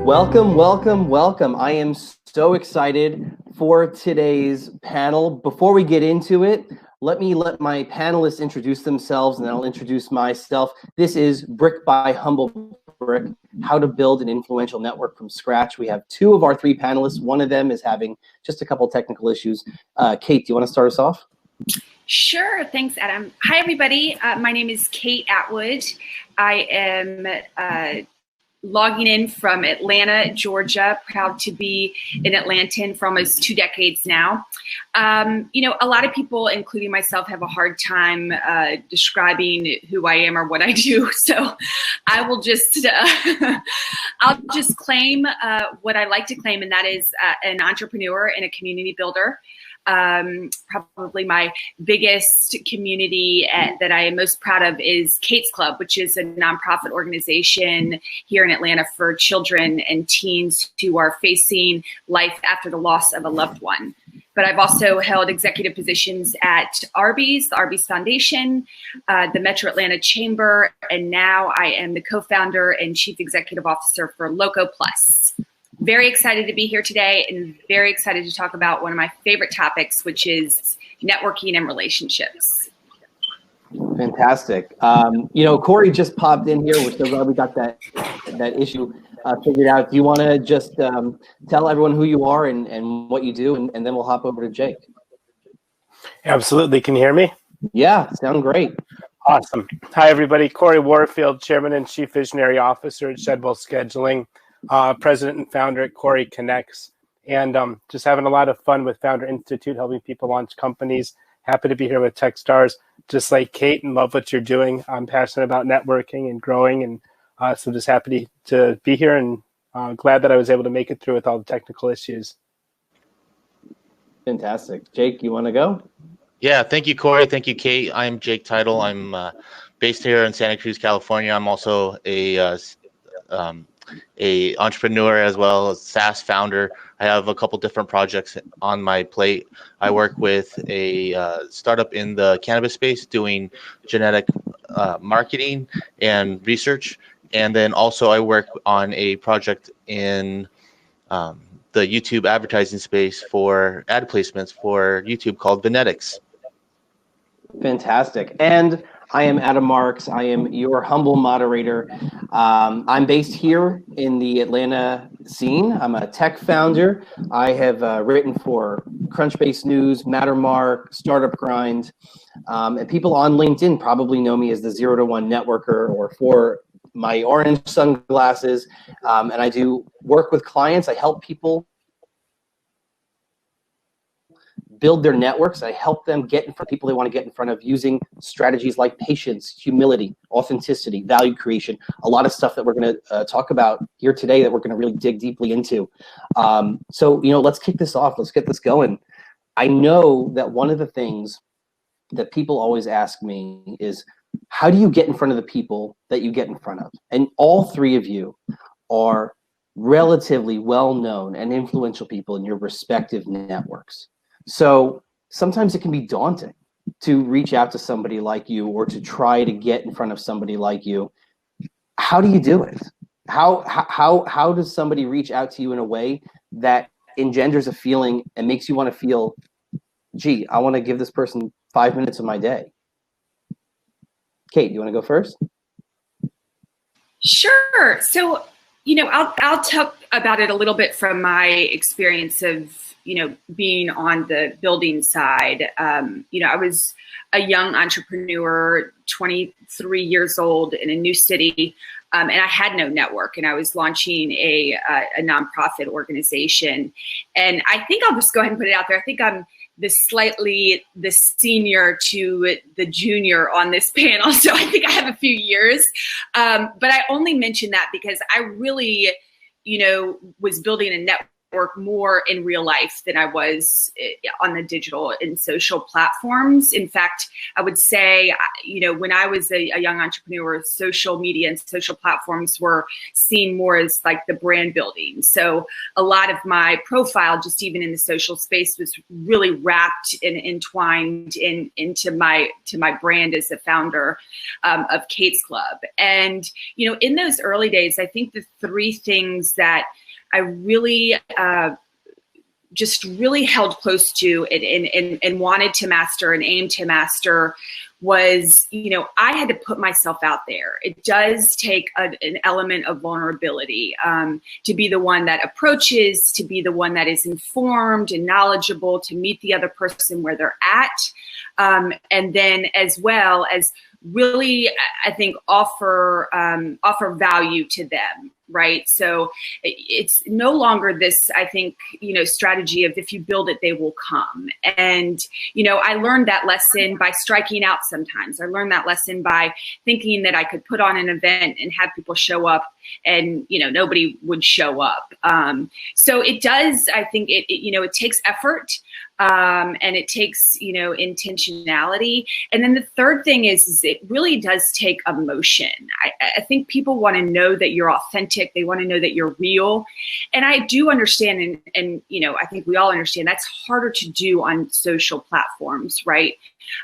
Welcome, welcome, welcome. I am so excited for today's panel. Before we get into it, let my panelists introduce themselves, and then I'll introduce myself. This is Brick by Humble Brick, how to build an influential network from scratch. We have two of our three panelists. One of them is having just a couple technical issues. Kate, do you want to start us off? Sure. Thanks, Adam. Hi, everybody. My name is Kate Atwood. I am logging in from Atlanta, Georgia. Proud to be an Atlantan for almost 2 decades now. A lot of people, including myself, have a hard time describing who I am or what I do. So I will just, I'll just claim what I like to claim, and that is an entrepreneur and a community builder. Probably my biggest community that I am most proud of is Kate's Club, which is a nonprofit organization here in Atlanta for children and teens who are facing life after the loss of a loved one. But I've also held executive positions at Arby's, the Arby's Foundation, the Metro Atlanta Chamber, and now I am the co-founder and chief executive officer for Loco Plus. Very excited to be here today and very excited to talk about one of my favorite topics, which is networking and relationships. Fantastic. Corey just popped in here. We're so glad we got that issue figured out. Do you want to just tell everyone who you are and what you do, and then we'll hop over to Jake? Absolutely. Can you hear me? Yeah, sound great. Awesome. Hi, everybody. Corey Warfield, Chairman and Chief Visionary Officer at Shedwell Scheduling. President and founder at Corey Connects, and just having a lot of fun with Founder Institute, helping people launch companies. Happy to be here with Techstars, just like Kate, and love what you're doing. I'm passionate about networking and growing, and so just happy to be here, and glad that I was able to make it through with all the technical issues. Fantastic. Jake, you want to go? Yeah, thank you, Corey. Thank you, Kate. I'm Jake Title. I'm based here in Santa Cruz, California. I'm also a entrepreneur as well as SaaS founder. I have a couple different projects on my plate. I work with a startup in the cannabis space doing genetic marketing and research. And then also I work on a project in the YouTube advertising space for ad placements for YouTube called Venetics. Fantastic. And I am Adam Marks. I am your humble moderator. I'm based here in the Atlanta scene. I'm a tech founder. I have written for Crunchbase News, Mattermark, Startup Grind, and people on LinkedIn probably know me as the 0 to 1 networker or for my orange sunglasses. And I do work with clients. I help people build their networks. I help them get in front of people they want to get in front of using strategies like patience, humility, authenticity, value creation, a lot of stuff that we're going to talk about here today that we're going to really dig deeply into. So, let's kick this off. Let's get this going. I know that one of the things that people always ask me is, how do you get in front of the people that you get in front of? And all three of you are relatively well-known and influential people in your respective networks. So sometimes it can be daunting to reach out to somebody like you or to try to get in front of somebody like you. How do you do it? How does somebody reach out to you in a way that engenders a feeling and makes you want to feel, gee, I want to give this person 5 minutes of my day? Kate, you want to go first? Sure. So, I'll talk about it a little bit from my experience of being on the building side. I was a young entrepreneur, 23 years old in a new city, and I had no network, and I was launching a nonprofit organization. And I think I'll just go ahead and put it out there. I think I'm the senior to the junior on this panel. So I think I have a few years, but I only mention that because I really, was building a network network more in real life than I was on the digital and social platforms. In fact, I would say, when I was a young entrepreneur, social media and social platforms were seen more as like the brand building. So a lot of my profile, just even in the social space, was really wrapped and entwined into my brand as a founder of Kate's Club. And, in those early days, I think the three things that I really just really held close to and wanted to master and aimed to master was, I had to put myself out there. It does take an element of vulnerability to be the one that approaches, to be the one that is informed and knowledgeable, to meet the other person where they're at. And then as well as really, I think, offer value to them, right? So it's no longer this, I think, strategy of if you build it, they will come. And, I learned that lesson by striking out sometimes. I learned that lesson by thinking that I could put on an event and have people show up and, nobody would show up. So it does, I think it takes effort. And it takes, intentionality. And then the third thing is it really does take emotion. I think people want to know that you're authentic. They want to know that you're real. And I do understand, and I think we all understand that's harder to do on social platforms, right?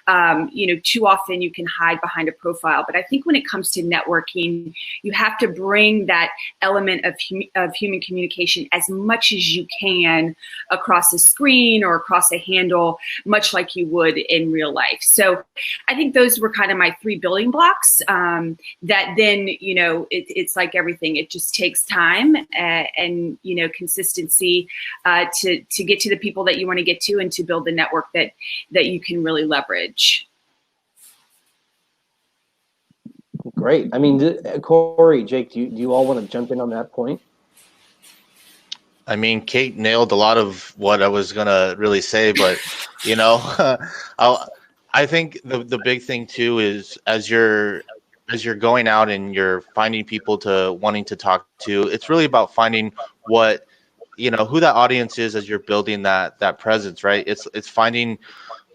Too often you can hide behind a profile. But I think when it comes to networking, you have to bring that element of human communication as much as you can across a screen or across a handle, much like you would in real life. So I think those were kind of my three building blocks that then, it's like everything. It just takes time and consistency to get to the people that you want to get to and to build the network that you can really leverage. Great. I mean, Corey, Jake, do you all want to jump in on that point? I mean, Kate nailed a lot of what I was gonna really say, but I think the big thing too is as you're going out and you're finding people to wanting to talk to, it's really about finding what who that audience is as you're building that presence, right? It's finding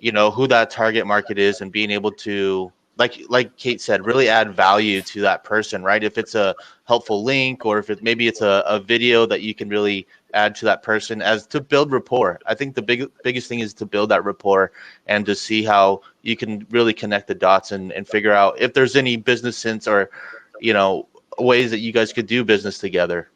who that target market is and being able to, like Kate said, really add value to that person, right? If it's a helpful link or if maybe it's a video that you can really add to that person as to build rapport. I think the biggest thing is to build that rapport and to see how you can really connect the dots and figure out if there's any business sense or, ways that you guys could do business together.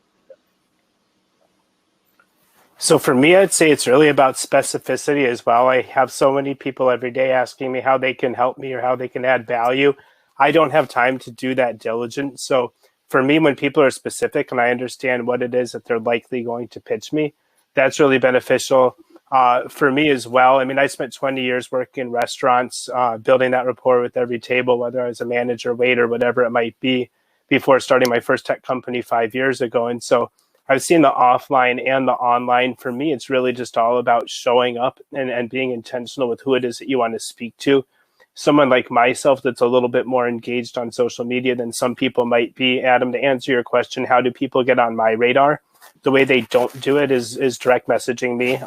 So for me, I'd say it's really about specificity as well. I have so many people every day asking me how they can help me or how they can add value. I don't have time to do that diligence. So for me, when people are specific and I understand what it is that they're likely going to pitch me, that's really beneficial for me as well. I mean, I spent 20 years working in restaurants, building that rapport with every table, whether I was a manager, waiter, whatever it might be, before starting my first tech company 5 years ago. And so I've seen the offline and the online. For me, it's really just all about showing up and being intentional with who it is that you want to speak to. Someone like myself that's a little bit more engaged on social media than some people might be. Adam, to answer your question, how do people get on my radar? The way they don't do it is direct messaging me.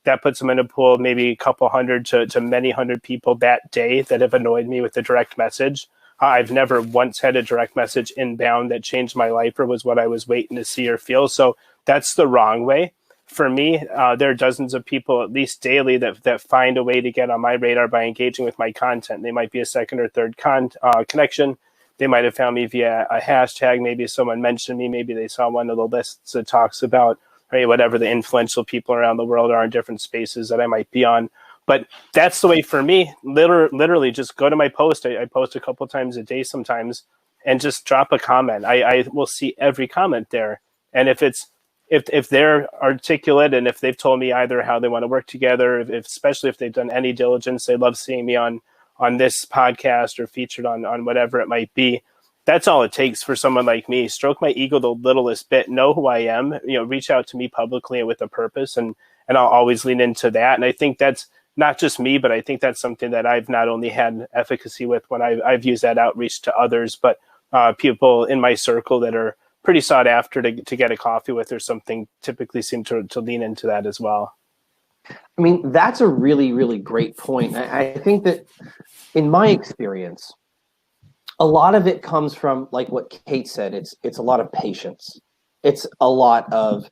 That puts them in a pool, maybe a couple hundred to many hundred people that day that have annoyed me with a direct message. I've never once had a direct message inbound that changed my life or was what I was waiting to see or feel. So that's the wrong way. For me, there are dozens of people, at least daily, that find a way to get on my radar by engaging with my content. They might be a second or third connection. They might have found me via a hashtag. Maybe someone mentioned me. Maybe they saw one of the lists that talks about whatever the influential people around the world are in different spaces that I might be on. But that's the way for me. Literally, just go to my post. I post a couple times a day sometimes, and just drop a comment. I will see every comment there. And if they're articulate and if they've told me either how they want to work together, especially if they've done any diligence, they love seeing me on this podcast or featured on whatever it might be. That's all it takes for someone like me. Stroke my ego the littlest bit, know who I am, reach out to me publicly with a purpose, and I'll always lean into that. And I think that's not just me, but I think that's something that I've not only had efficacy with when I've used that outreach to others, but people in my circle that are pretty sought after to get a coffee with or something, typically seem to lean into that as well. I mean, that's a really, really great point. I think that in my experience, a lot of it comes from, like what Kate said, it's a lot of patience. It's a lot of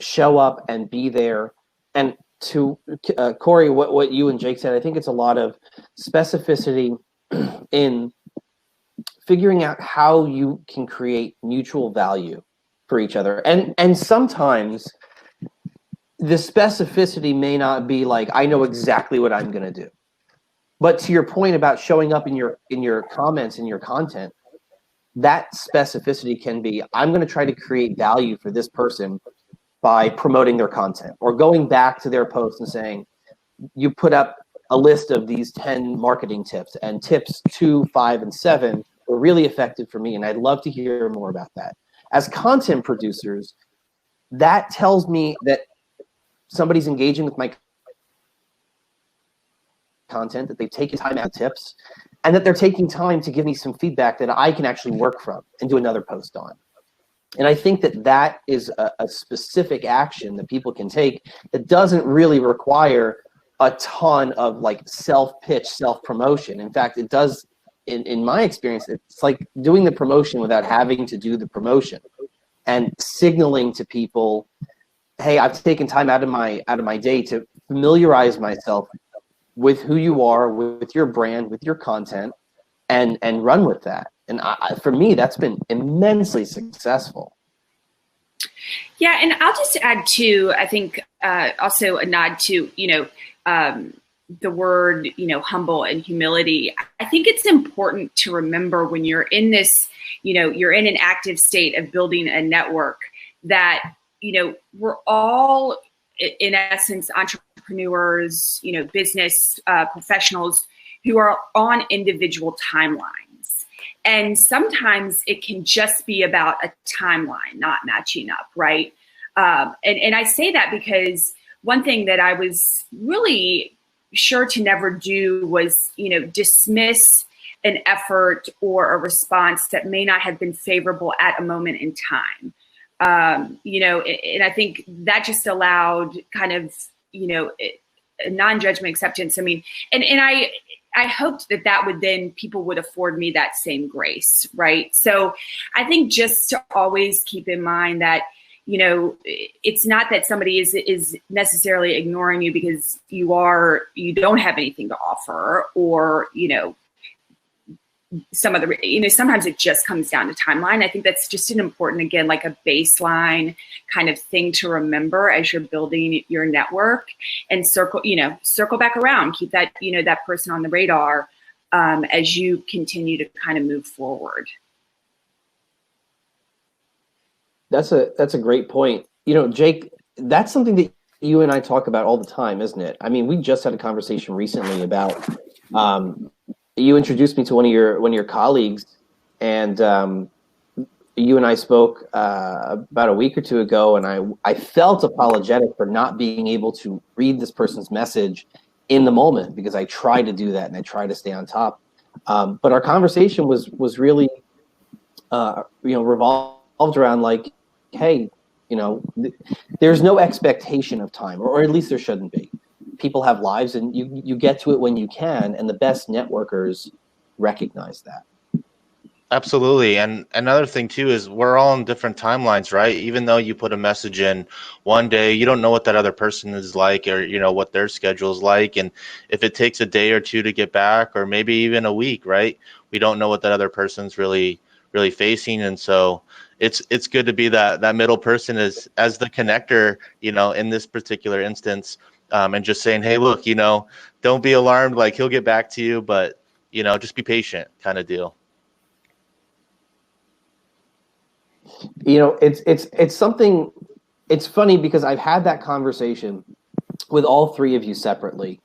show up and be there. And to Corey, what you and Jake said, I think it's a lot of specificity in figuring out how you can create mutual value for each other. And sometimes the specificity may not be like, I know exactly what I'm going to do. But to your point about showing up in your comments, in your content, that specificity can be, I'm going to try to create value for this person by promoting their content, or going back to their post and saying, you put up a list of these 10 marketing tips, and tips 2, 5, and 7 were really effective for me, and I'd love to hear more about that. As content producers, that tells me that somebody's engaging with my content, that they've taken time out of tips, and that they're taking time to give me some feedback that I can actually work from and do another post on. And I think that that is a specific action that people can take that doesn't really require a ton of like self-pitch, self-promotion. In fact, it does, in my experience, it's like doing the promotion without having to do the promotion, and signaling to people, hey, I've taken time out of my day to familiarize myself with who you are, with your brand, with your content, and run with that. And for me, that's been immensely successful. Yeah, and I'll just add too, I think also a nod to, the word, humble and humility. I think it's important to remember when you're in this, you're in an active state of building a network that, we're all, in essence, entrepreneurs, business professionals who are on individual timelines. And sometimes it can just be about a timeline not matching up, right? And I say that because one thing that I was really sure to never do was, dismiss an effort or a response that may not have been favorable at a moment in time. And I think that just allowed kind of, a non-judgment acceptance. I mean, and I hoped that would then people would afford me that same grace, right? So I think just to always keep in mind that, it's not that somebody is necessarily ignoring you because you don't have anything to offer, or, some of the, sometimes it just comes down to timeline. I think that's just an important, again, like a baseline kind of thing to remember as you're building your network, and circle back around, keep that, that person on the radar as you continue to kind of move forward. That's a great point. Jake, that's something that you and I talk about all the time, isn't it? I mean, we just had a conversation recently about, you introduced me to one of your colleagues, and you and I spoke about a week or two ago, and I felt apologetic for not being able to read this person's message in the moment, because I try to do that and I try to stay on top. But our conversation was really revolved around like, hey, there's no expectation of time, or at least there shouldn't be. People have lives, and you get to it when you can, and the best networkers recognize that. Absolutely. And another thing too is we're all on different timelines, right? Even though you put a message in one day, you don't know what that other person is like, or what their schedule is like. And if it takes a day or two to get back, or maybe even a week, right? We don't know what that other person's really facing. And so it's good to be that middle person as the connector, in this particular instance. And just saying, hey, look, don't be alarmed, like he'll get back to you, but, just be patient kind of deal. It's something, it's funny because I've had that conversation with all three of you separately,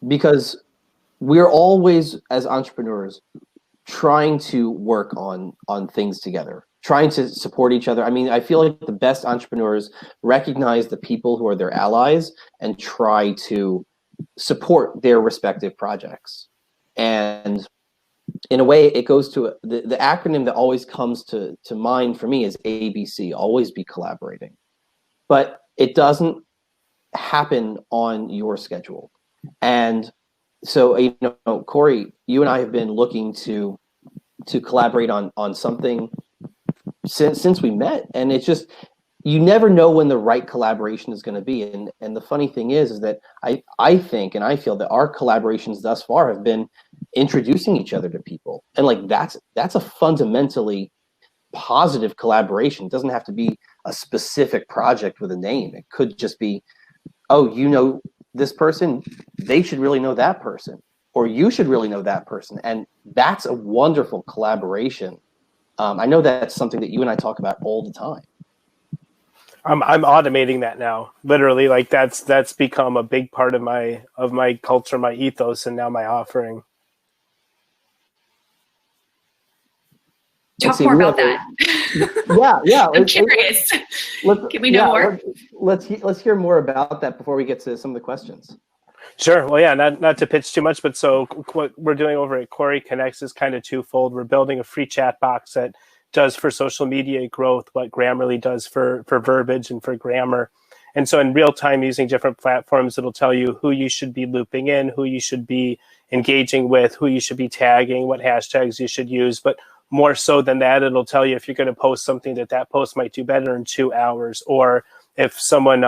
because we're always, as entrepreneurs, trying to work on things together, trying to support each other. I mean, I feel like the best entrepreneurs recognize the people who are their allies and try to support their respective projects. And in a way, it goes to the acronym that always comes to mind for me is ABC, always be collaborating. But it doesn't happen on your schedule. And so, you know, Corey, you and I have been looking to collaborate on something since we met, and it's just, you never know when the right collaboration is going to be. And the funny thing is that I think and I feel that our collaborations thus far have been introducing each other to people, and like that's a fundamentally positive collaboration. It doesn't have to be a specific project with a name. It could just be, oh, you know this person, they should really know that person, or you should really know that person, and that's a wonderful collaboration. I know that's something that you and I talk about all the time. I'm automating that now, literally. Like that's become a big part of my culture, my ethos, and now my offering. Talk more about that. Yeah. I'm curious. Can we know more? Let's hear more about that before we get to some of the questions. Sure. Well, yeah, not to pitch too much, but so what we're doing over at Corey Connects is kind of twofold. We're building a free chat box that does for social media growth what Grammarly does for verbiage and for grammar. And so in real time, using different platforms, it'll tell you who you should be looping in, who you should be engaging with, who you should be tagging, what hashtags you should use. But more so than that, it'll tell you if you're going to post something that post might do better in 2 hours, or if someone,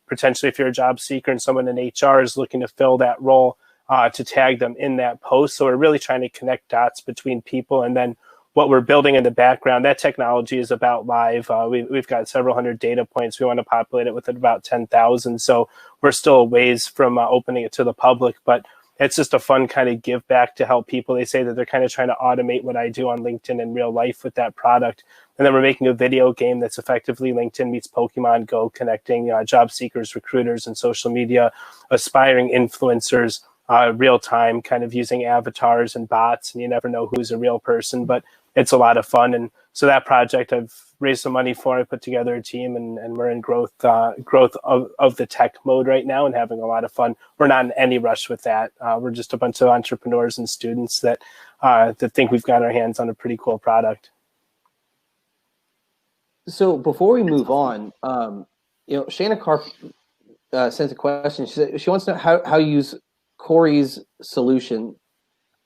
potentially if you're a job seeker and someone in HR is looking to fill that role, to tag them in that post. So we're really trying to connect dots between people. And then what we're building in the background, that technology is about live. We've got several hundred data points. We want to populate it with about 10,000. So we're still a ways from opening it to the public, but it's just a fun kind of give back to help people. They say that they're kind of trying to automate what I do on LinkedIn in real life with that product. And then we're making a video game that's effectively LinkedIn meets Pokemon Go, connecting job seekers, recruiters, and social media, aspiring influencers, real time, kind of using avatars and bots. And you never know who's a real person, but it's a lot of fun. And so that project I've raised some money for. I put together a team, and we're in growth of the tech mode right now and having a lot of fun. We're not in any rush with that. We're just a bunch of entrepreneurs and students that think we've got our hands on a pretty cool product. So before we move on, Shanna Karp sent a question. She wants to know how you use Corey's solution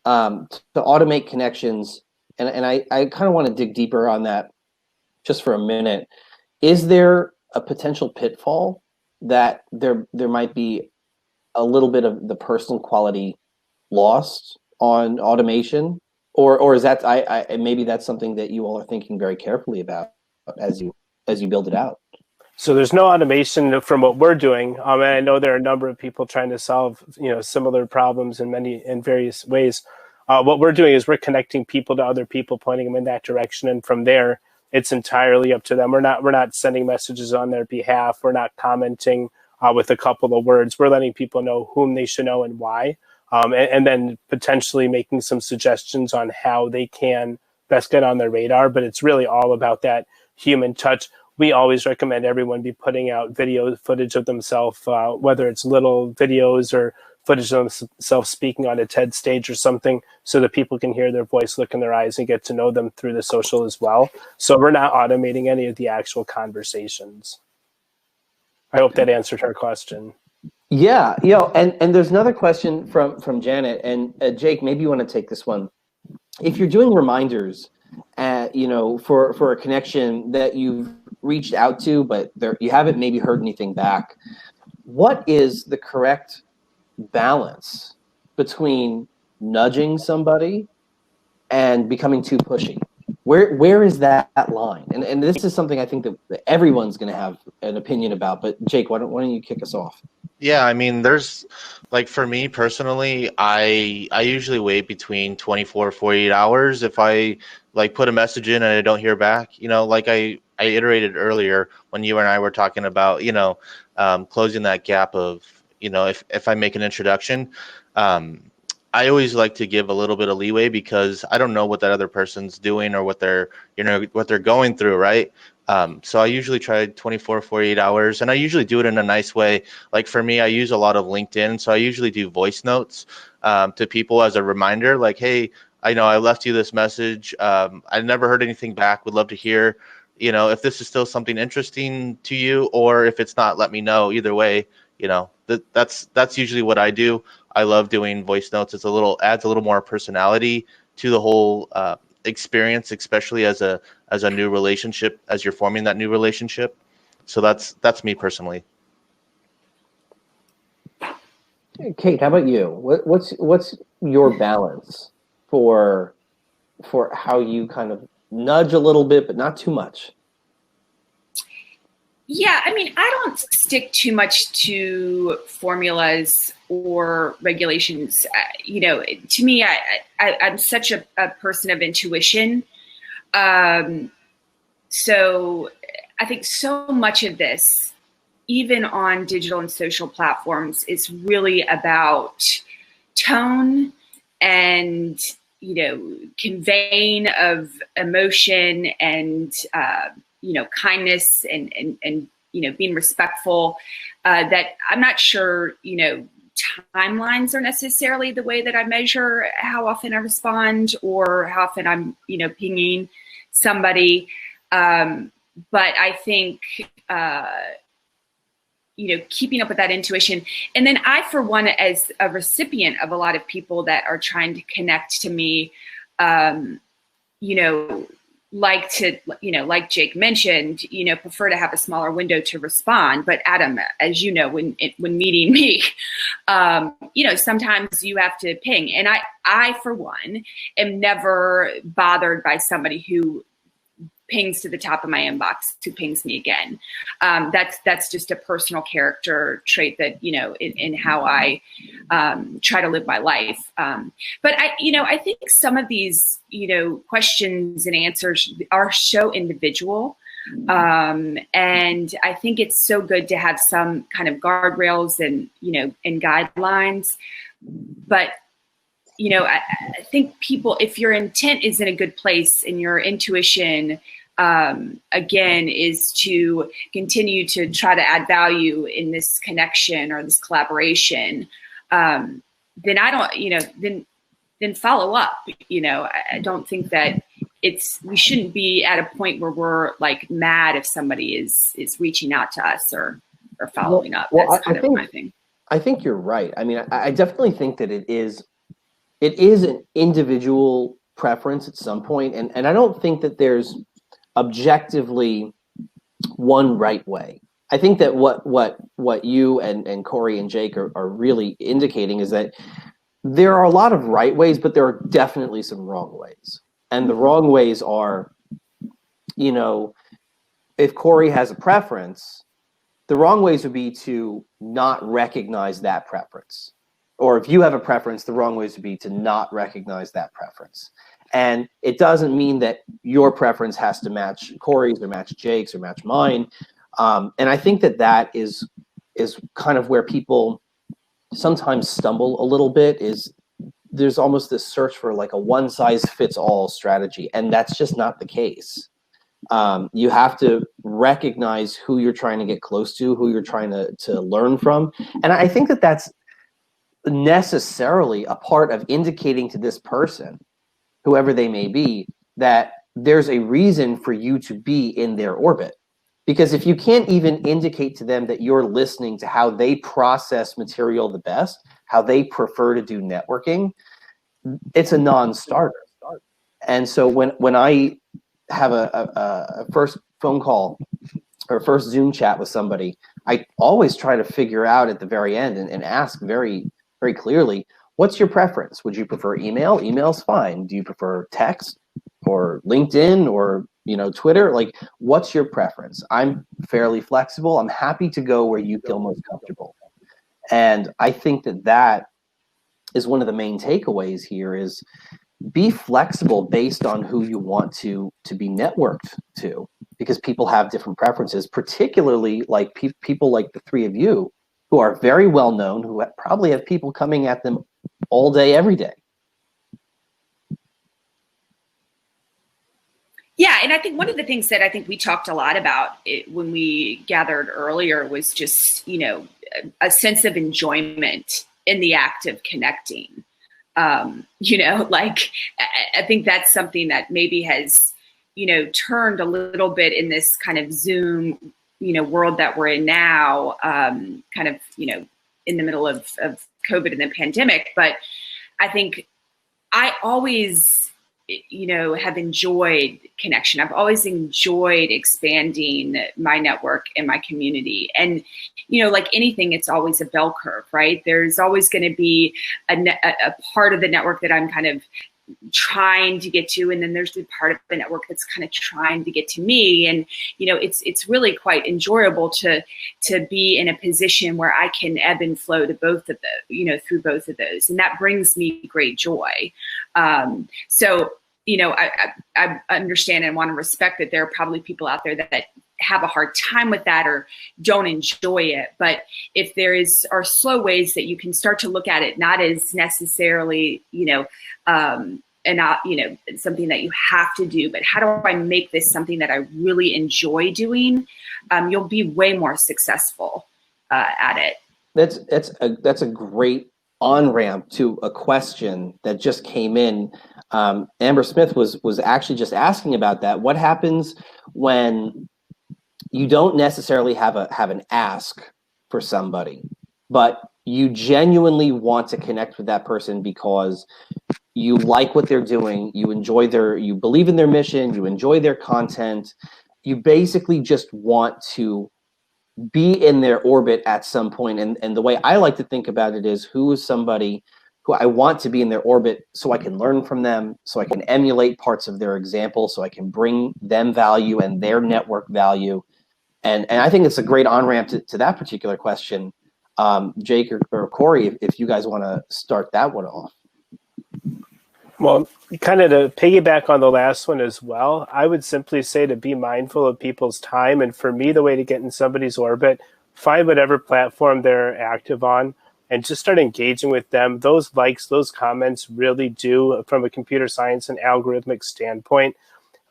to automate connections. And I kind of want to dig deeper on that just for a minute. Is there a potential pitfall that there might be a little bit of the personal quality lost on automation? Or is that maybe that's something that you all are thinking very carefully about as you build it out? So there's no automation from what we're doing. And I know there are a number of people trying to solve similar problems in various ways. What we're doing is we're connecting people to other people, pointing them in that direction, and from there, it's entirely up to them. We're not sending messages on their behalf. We're not commenting with a couple of words. We're letting people know whom they should know and why, and then potentially making some suggestions on how they can best get on their radar. But it's really all about that human touch. We always recommend everyone be putting out video footage of themselves, whether it's little videos or footage of themselves speaking on a TED stage or something, so that people can hear their voice, look in their eyes, and get to know them through the social as well. So we're not automating any of the actual conversations. I hope that answered her question. Yeah, and there's another question from Janet, and Jake, maybe you want to take this one. If you're doing reminders, for a connection that you've reached out to, but you haven't maybe heard anything back, what is the correct balance between nudging somebody and becoming too pushy? Where is that line? And this is something I think that everyone's going to have an opinion about. But Jake, why don't you kick us off? Yeah, I mean, there's, like, for me personally, I usually wait between 24 48 hours if I put a message in and I don't hear back. Like I iterated earlier when you and I were talking about closing that gap of if I make an introduction. I always like to give a little bit of leeway because I don't know what that other person's doing or what they're going through, right? So I usually try 24 48 hours, and I usually do it in a nice way. Like for me, I use a lot of LinkedIn, so I usually do voice notes to people as a reminder, like, hey, I know I left you this message. I never heard anything back. Would love to hear, if this is still something interesting to you, or if it's not, let me know. Either way, that's usually what I do. I love doing voice notes. Adds a little more personality to the whole experience, especially as a new relationship, as you're forming that new relationship. So that's me personally. Kate, how about you? What's your balance for how you kind of nudge a little bit, but not too much? Yeah, I mean, I don't stick too much to formulas or regulations. To me, I'm such a person of intuition. So I think so much of this, even on digital and social platforms, is really about tone and, conveying of emotion and, kindness and being respectful, that I'm not sure, timelines are necessarily the way that I measure how often I respond or how often I'm, pinging somebody. But I think, keeping up with that intuition. And then I, for one, as a recipient of a lot of people that are trying to connect to me, like Jake mentioned, prefer to have a smaller window to respond. But Adam, as you know, when meeting me, sometimes you have to ping. And I, for one, am never bothered by somebody who pings to the top of my inbox, who pings me again. That's just a personal character trait that, in how I try to live my life. But I think some of these, questions and answers are so individual. And I think it's so good to have some kind of guardrails and, and guidelines. But I think people, if your intent is in a good place and your intuition, again, is to continue to try to add value in this connection or this collaboration, then I don't, then follow up. I don't think that we shouldn't be at a point where we're like mad if somebody is reaching out to us or following up. That's kind of my thing. I think you're right. I mean, I definitely think that it is an individual preference at some point, and I don't think that there's objectively one right way. I think that what you and Corey and Jake are really indicating is that there are a lot of right ways, but there are definitely some wrong ways. And the wrong ways are, if Corey has a preference, the wrong ways would be to not recognize that preference. Or if you have a preference, the wrong ways would be to not recognize that preference. And it doesn't mean that your preference has to match Corey's or match Jake's or match mine. And I think that is kind of where people sometimes stumble a little bit, is there's almost this search for like a one size fits all strategy. And that's just not the case. You have to recognize who you're trying to get close to, who you're trying to learn from. And I think that that's necessarily a part of indicating to this person, whoever they may be, that there's a reason for you to be in their orbit. Because if you can't even indicate to them that you're listening to how they process material the best, how they prefer to do networking, it's a non-starter. And so when I have a first phone call or first Zoom chat with somebody, I always try to figure out at the very end and ask very, very clearly, what's your preference? Would you prefer email? Email's fine. Do you prefer text or LinkedIn or Twitter? Like, what's your preference? I'm fairly flexible. I'm happy to go where you feel most comfortable. And I think that is one of the main takeaways here, is be flexible based on who you want to be networked to, because people have different preferences, particularly like people like the three of you who are very well known, who probably have people coming at them all day, every day. Yeah, and I think one of the things that I think we talked a lot about when we gathered earlier was just, a sense of enjoyment in the act of connecting. Like I think that's something that maybe has, turned a little bit in this kind of Zoom, world that we're in now, kind of, in the middle of COVID and the pandemic. But I think I always, have enjoyed connection. I've always enjoyed expanding my network and my community. And, like anything, it's always a bell curve, right? There's always going to be a part of the network that I'm kind of trying to get to, and then there's the part of the network that's kind of trying to get to me. And it's really quite enjoyable to be in a position where I can ebb and flow to both of those, through both of those, and that brings me great joy. So I understand and want to respect that there are probably people out there that have a hard time with that or don't enjoy it. But if are slow ways that you can start to look at it, not as necessarily, and not, something that you have to do, but how do I make this something that I really enjoy doing? You'll be way more successful at it. That's a great on-ramp to a question that just came in. Amber Smith was actually just asking about that. What happens when you don't necessarily have an ask for somebody, but you genuinely want to connect with that person because you like what they're doing, you believe in their mission, you enjoy their content, you basically just want to be in their orbit at some point. And the way I like to think about it is, who is somebody who I want to be in their orbit so I can learn from them, so I can emulate parts of their example, so I can bring them value and their network value. And I think it's a great on-ramp to that particular question. Jake or Corey, if you guys want to start that one off. Well, kind of to piggyback on the last one as well, I would simply say to be mindful of people's time. And for me, the way to get in somebody's orbit, find whatever platform they're active on and just start engaging with them. Those likes, those comments really do, from a computer science and algorithmic standpoint,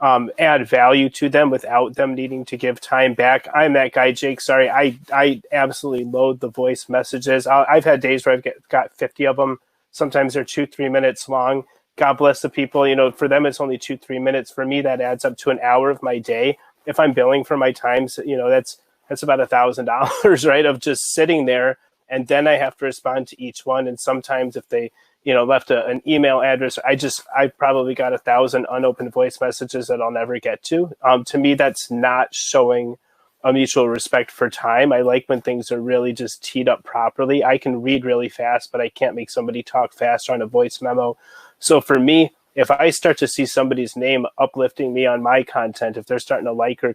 add value to them without them needing to give time back. I'm that guy, Jake. Sorry, I absolutely load the voice messages. I've had days where I've got 50 of them. Sometimes they're 2-3 minutes long. God bless the people. For them, it's only 2-3 minutes. For me, that adds up to an hour of my day. If I'm billing for my time, that's about $1,000, right? Of just sitting there. And then I have to respond to each one. And sometimes if they, left an email address, I probably got 1,000 unopened voice messages that I'll never get to. To me, that's not showing a mutual respect for time. I like when things are really just teed up properly. I can read really fast, but I can't make somebody talk faster on a voice memo. So for me, if I start to see somebody's name uplifting me on my content, if they're starting to like or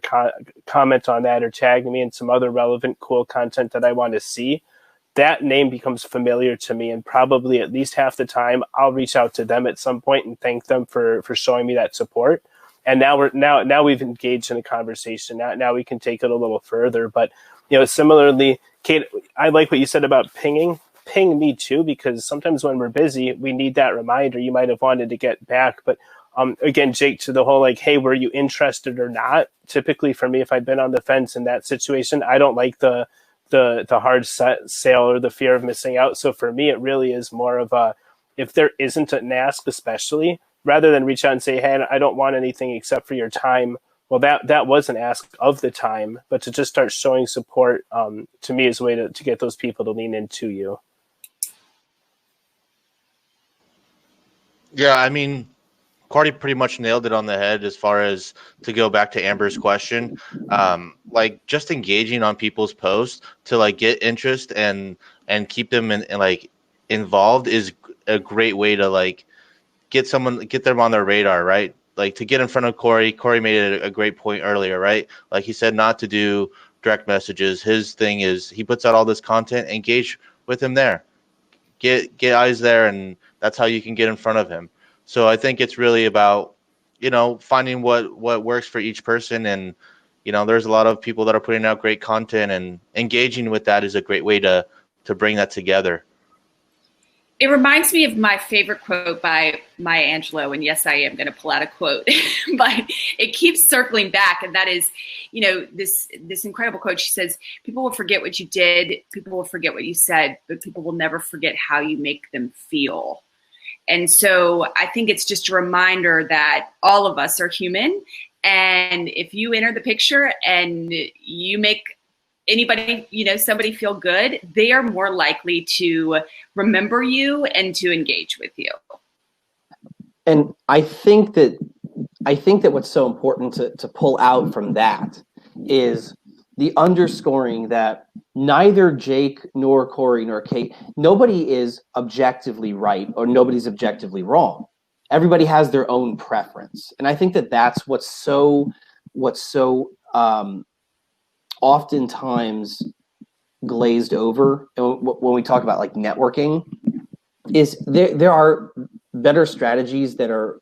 comment on that or tag me in some other relevant, cool content that I want to see, that name becomes familiar to me. And probably at least half the time, I'll reach out to them at some point and thank them for showing me that support. And now we've engaged in a conversation. Now we can take it a little further. But similarly, Kate, I like what you said about pinging. Ping me too, because sometimes when we're busy, we need that reminder. You might have wanted to get back, but again, Jake, to the whole hey, were you interested or not? Typically, for me, if I'd been on the fence in that situation, I don't like the hard sale or the fear of missing out. So for me, it really is more of if there isn't an ask, especially, rather than reach out and say, hey, I don't want anything except for your time. Well, that was an ask of the time, but to just start showing support, to me, is a way to get those people to lean into you. Yeah, I mean, Corey pretty much nailed it on the head as far as to go back to Amber's question. Just engaging on people's posts to get interest and keep them involved is a great way to get them on their radar, right? To get in front of Corey. Corey made a great point earlier, right? Like he said, not to do direct messages. His thing is he puts out all this content, engage with him there. Get eyes there, and that's how you can get in front of him. So I think it's really about, finding what works for each person. And, there's a lot of people that are putting out great content, and engaging with that is a great way to bring that together. It reminds me of my favorite quote by Maya Angelou, and yes, I am going to pull out a quote, but it keeps circling back, and that is, this incredible quote. She says, "People will forget what you did, people will forget what you said, but people will never forget how you make them feel." And so I think it's just a reminder that all of us are human. And if you enter the picture and you make anybody, somebody feel good, they are more likely to remember you and to engage with you. And I think that what's so important to pull out from that is the underscoring that neither Jake nor Corey nor Kate, nobody is objectively right or nobody's objectively wrong. Everybody has their own preference. And I think that that's what's so oftentimes glazed over when we talk about like networking is there are better strategies that are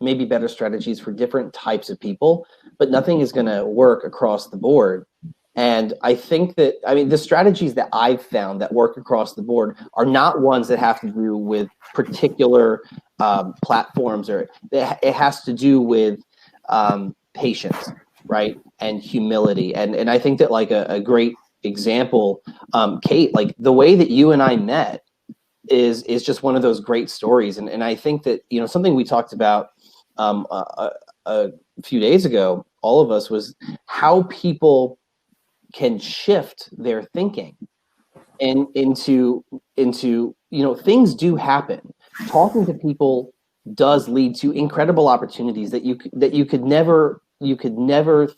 maybe better strategies for different types of people, but nothing is going to work across the board. And I think that, the strategies that I've found that work across the board are not ones that have to do with particular platforms, or it has to do with patience, right? And humility. And I think that like a great example, Kate, like the way that you and I met is just one of those great stories. And I think that, something we talked about a few days ago, all of us, was how people can shift their thinking and into things do happen. Talking to people does lead to incredible opportunities that you could never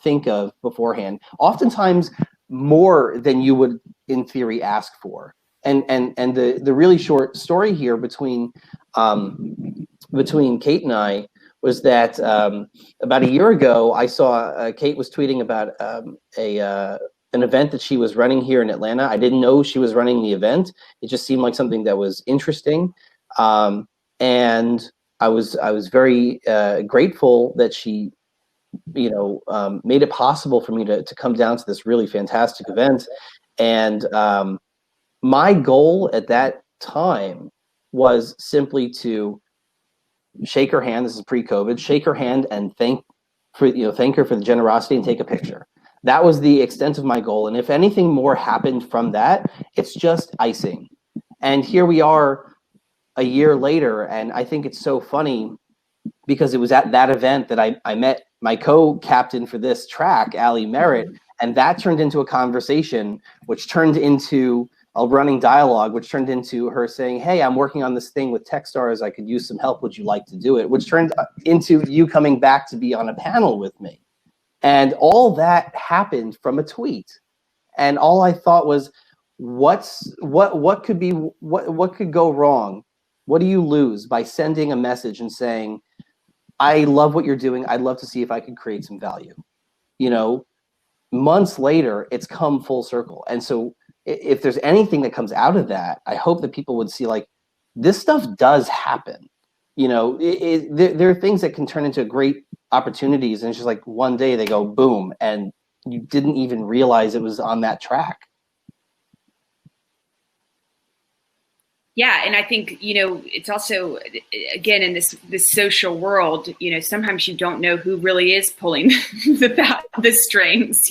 think of beforehand. Oftentimes more than you would in theory ask for. And the really short story here between Kate and I was that about a year ago, I saw Kate was tweeting about an event that she was running here in Atlanta. I didn't know she was running the event. It just seemed like something that was interesting, and I was very grateful that she, made it possible for me to come down to this really fantastic event. And my goal at that time was simply to shake her hand. This is pre-COVID. Shake her hand and thank her for the generosity and take a picture. That was the extent of my goal. And if anything more happened from that, it's just icing. And here we are a year later. And I think it's so funny because it was at that event that I met my co-captain for this track, Allie Merritt. And that turned into a conversation, which turned into a running dialogue, which turned into her saying, "Hey, I'm working on this thing with Techstars. I could use some help. Would you like to do it?" Which turned into you coming back to be on a panel with me. And all that happened from a tweet. And all I thought was, what could go wrong? What do you lose by sending a message and saying, "I love what you're doing. I'd love to see if I could create some value." Months later, it's come full circle. And so if there's anything that comes out of that, I hope that people would see like this stuff does happen. There are things that can turn into great opportunities, and it's just like one day they go boom, and you didn't even realize it was on that track. Yeah, and I think it's also, again, in this social world, sometimes you don't know who really is pulling the strings.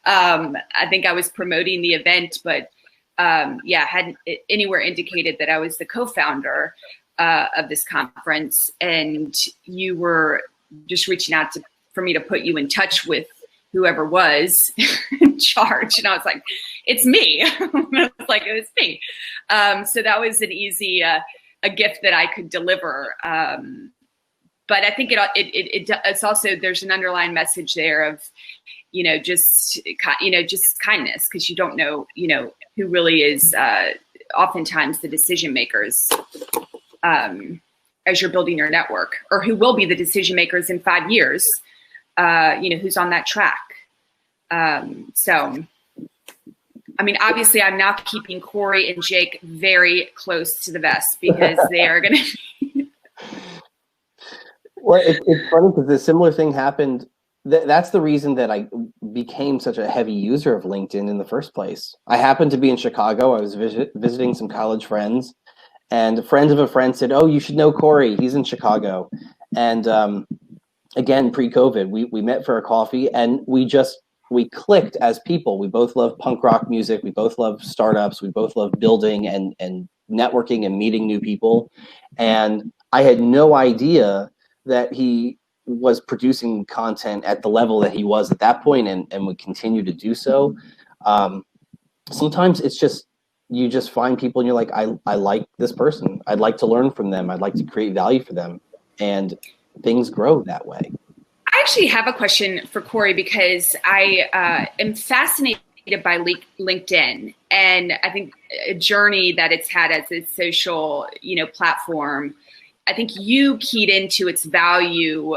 I think I was promoting the event, but hadn't anywhere indicated that I was the co-founder of this conference, and you were just reaching out for me to put you in touch with whoever was in charge. And I was like, "It's me." I was like, "It was me." So that was an easy a gift that I could deliver. But I think it's also, there's an underlying message there of, just kindness, because you don't know, who really is oftentimes the decision makers as you're building your network, or who will be the decision makers in 5 years, who's on that track. Obviously I'm now keeping Corey and Jake very close to the vest because they are going to. Well, it's funny because a similar thing happened. That's the reason that I became such a heavy user of LinkedIn in the first place. I happened to be in Chicago. I was visiting some college friends, and a friend of a friend said, "Oh, you should know Corey. He's in Chicago." And again, pre-COVID, we met for a coffee, and we clicked as people. We both love punk rock music. We both love startups. We both love building and networking and meeting new people. And I had no idea that he was producing content at the level that he was at that point, and would continue to do so. Sometimes it's just, you just find people and you're like, I like this person. I'd like to learn from them. I'd like to create value for them. And things grow that way. I actually have a question for Corey, because I am fascinated by LinkedIn, and I think a journey that it's had as a social, platform. I think you keyed into its value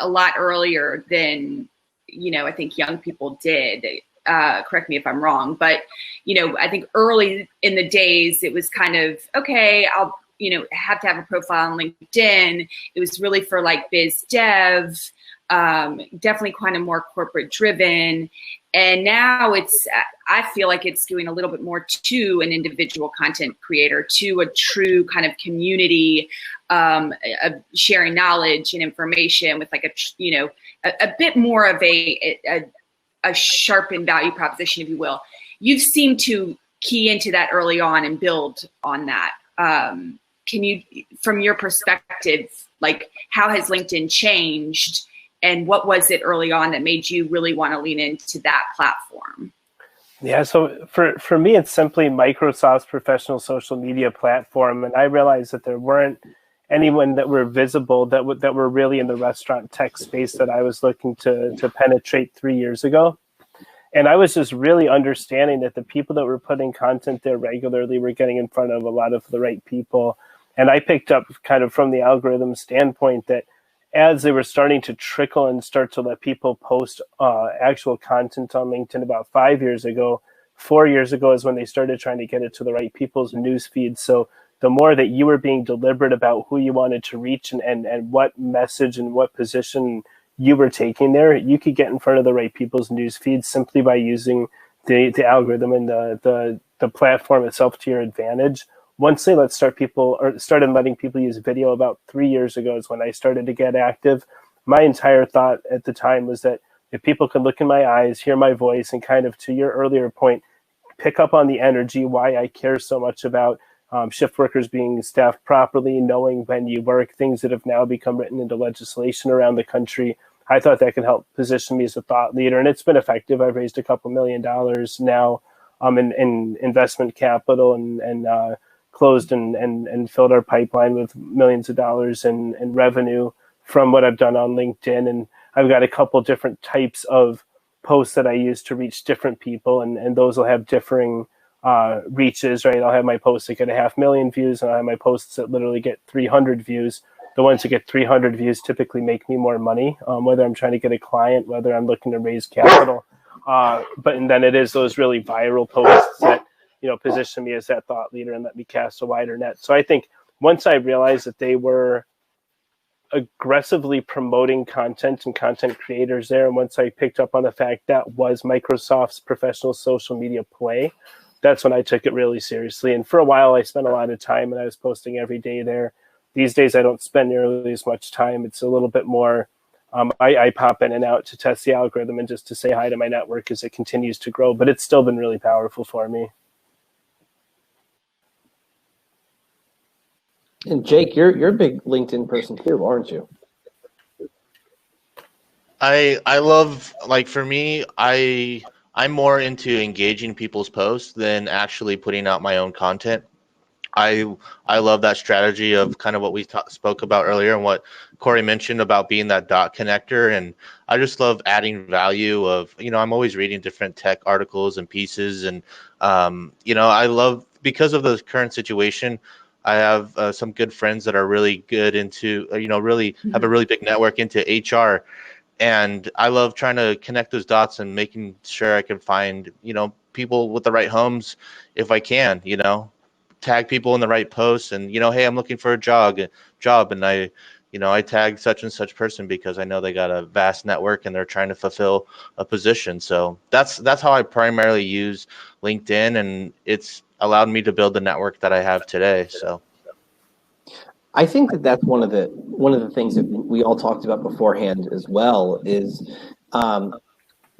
a lot earlier than, I think young people did. Correct me if I'm wrong, but, I think early in the days, it was kind of, okay, I'll, have to have a profile on LinkedIn. It was really for like biz dev, definitely kind of more corporate driven. And now I feel like it's doing a little bit more to an individual content creator, to a true kind of community of sharing knowledge and information with like a bit more of a sharpened value proposition, if you will. You've seemed to key into that early on and build on that. Can you, from your perspective, like how has LinkedIn changed? And what was it early on that made you really want to lean into that platform? Yeah, so for me, it's simply Microsoft's professional social media platform. And I realized that there weren't anyone that were visible that were really in the restaurant tech space that I was looking to penetrate 3 years ago. And I was just really understanding that the people that were putting content there regularly were getting in front of a lot of the right people. And I picked up kind of from the algorithm standpoint that as they were starting to trickle and start to let people post actual content on LinkedIn about 5 years ago, 4 years ago is when they started trying to get it to the right people's news feeds. So the more that you were being deliberate about who you wanted to reach and what message and what position you were taking there, you could get in front of the right people's news feeds simply by using the algorithm and the platform itself to your advantage. Once they started letting people use video about 3 years ago is when I started to get active. My entire thought at the time was that if people could look in my eyes, hear my voice, and kind of, to your earlier point, pick up on the energy, why I care so much about shift workers being staffed properly, knowing when you work, things that have now become written into legislation around the country. I thought that could help position me as a thought leader, and it's been effective. I've raised a couple $1 million now in investment capital and closed and filled our pipeline with millions of dollars in revenue from what I've done on LinkedIn. And I've got a couple different types of posts that I use to reach different people, and those will have differing reaches, right? I'll have my posts that get 500,000 views, and I'll have my posts that literally get 300 views. The ones that get 300 views typically make me more money, whether I'm trying to get a client, whether I'm looking to raise capital. And then it is those really viral posts that, position me as that thought leader and let me cast a wider net. So I think once I realized that they were aggressively promoting content and content creators there, and once I picked up on the fact that was Microsoft's professional social media play, that's when I took it really seriously. And for a while, I spent a lot of time, and I was posting every day there. These days, I don't spend nearly as much time. It's a little bit more, I pop in and out to test the algorithm and just to say hi to my network as it continues to grow. But it's still been really powerful for me. And Jake, you're a big LinkedIn person too, aren't you? I love, like, for me, I'm more into engaging people's posts than actually putting out my own content. I love that strategy of kind of what we spoke about earlier and what Corey mentioned about being that dot connector. And I just love adding value of, I'm always reading different tech articles and pieces. And, I love, because of the current situation, I have some good friends that are really good into, really have a really big network into HR. And I love trying to connect those dots and making sure I can find, people with the right homes if I can, tag people in the right posts and, hey, I'm looking for a job. And I tag such and such person because I know they got a vast network and they're trying to fulfill a position. So that's how I primarily use LinkedIn, and it's allowed me to build the network that I have today. So I think that's one of the things that we all talked about beforehand as well is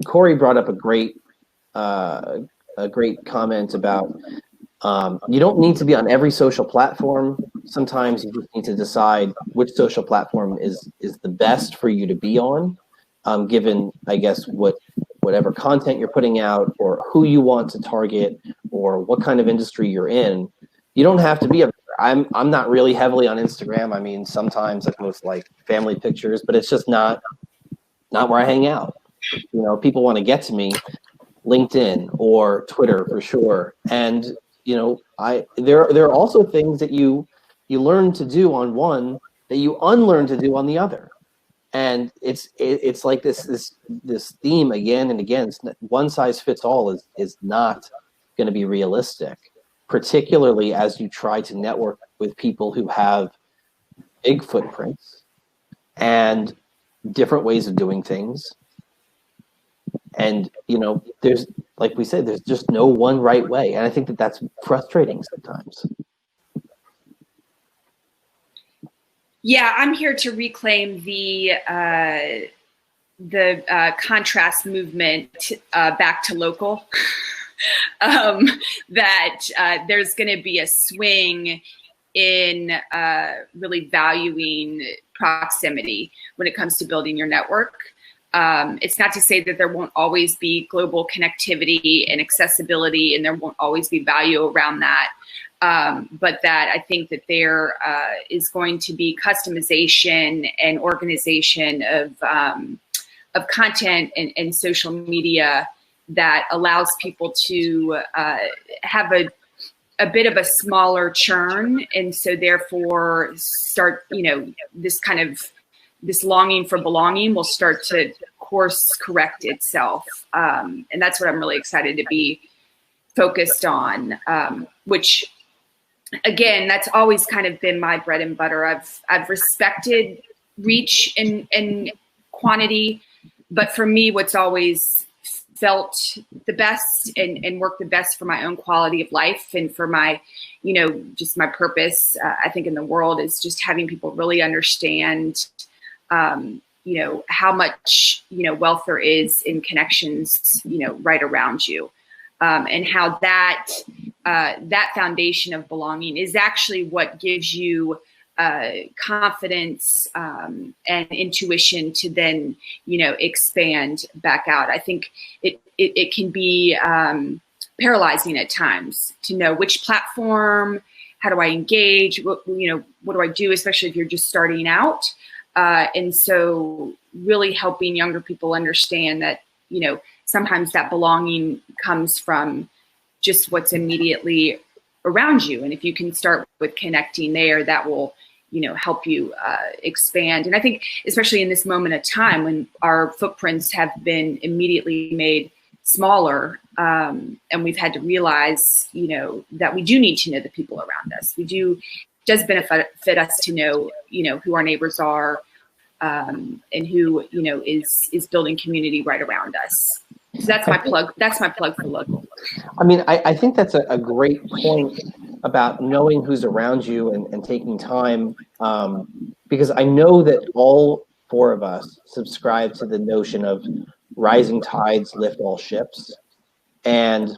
Corey brought up a great comment about You don't need to be on every social platform. Sometimes you just need to decide which social platform is the best for you to be on, given, I guess, whatever content you're putting out or who you want to target or what kind of industry you're in. You don't have to be I'm not really heavily on Instagram. I mean, sometimes I post like family pictures, but it's just not where I hang out. You know, people want to get to me, LinkedIn or Twitter for sure. And you know, there are also things that you learn to do on one that you unlearn to do on the other. And it's like this theme again and again. One size fits all is not going to be realistic, particularly as you try to network with people who have big footprints and different ways of doing things. And, you know, there's, like we said, there's just no one right way. And I think that that's frustrating sometimes. Yeah, I'm here to reclaim the contrast movement back to local. That there's going to be a swing in really valuing proximity when it comes to building your network. It's not to say that there won't always be global connectivity and accessibility, and there won't always be value around that. But that I think that there is going to be customization and organization of content and social media that allows people to have a bit of a smaller churn, and so therefore start, you know, this longing for belonging will start to course correct itself, and that's what I'm really excited to be focused on. Which, again, that's always kind of been my bread and butter. I've respected reach and quantity, but for me, what's always felt the best and worked the best for my own quality of life and for my, you know, just my purpose, I think in the world, is just having people really understand, you know, how much, you know, wealth there is in connections, you know, right around you, and how that foundation of belonging is actually what gives you confidence and intuition to then, you know, expand back out. I think it can be paralyzing at times to know which platform, how do I engage, what do I do, especially if you're just starting out. And so really helping younger people understand that, you know, sometimes that belonging comes from just what's immediately around you. And if you can start with connecting there, that will, you know, help you expand. And I think especially in this moment of time when our footprints have been immediately made smaller, and we've had to realize, you know, that we do need to know the people around us. It does benefit us to know, you know, who our neighbors are, and who, you know, is building community right around us. So that's my plug. That's my plug for local. I mean, I think that's a great point about knowing who's around you and taking time, because I know that all four of us subscribe to the notion of rising tides lift all ships. And,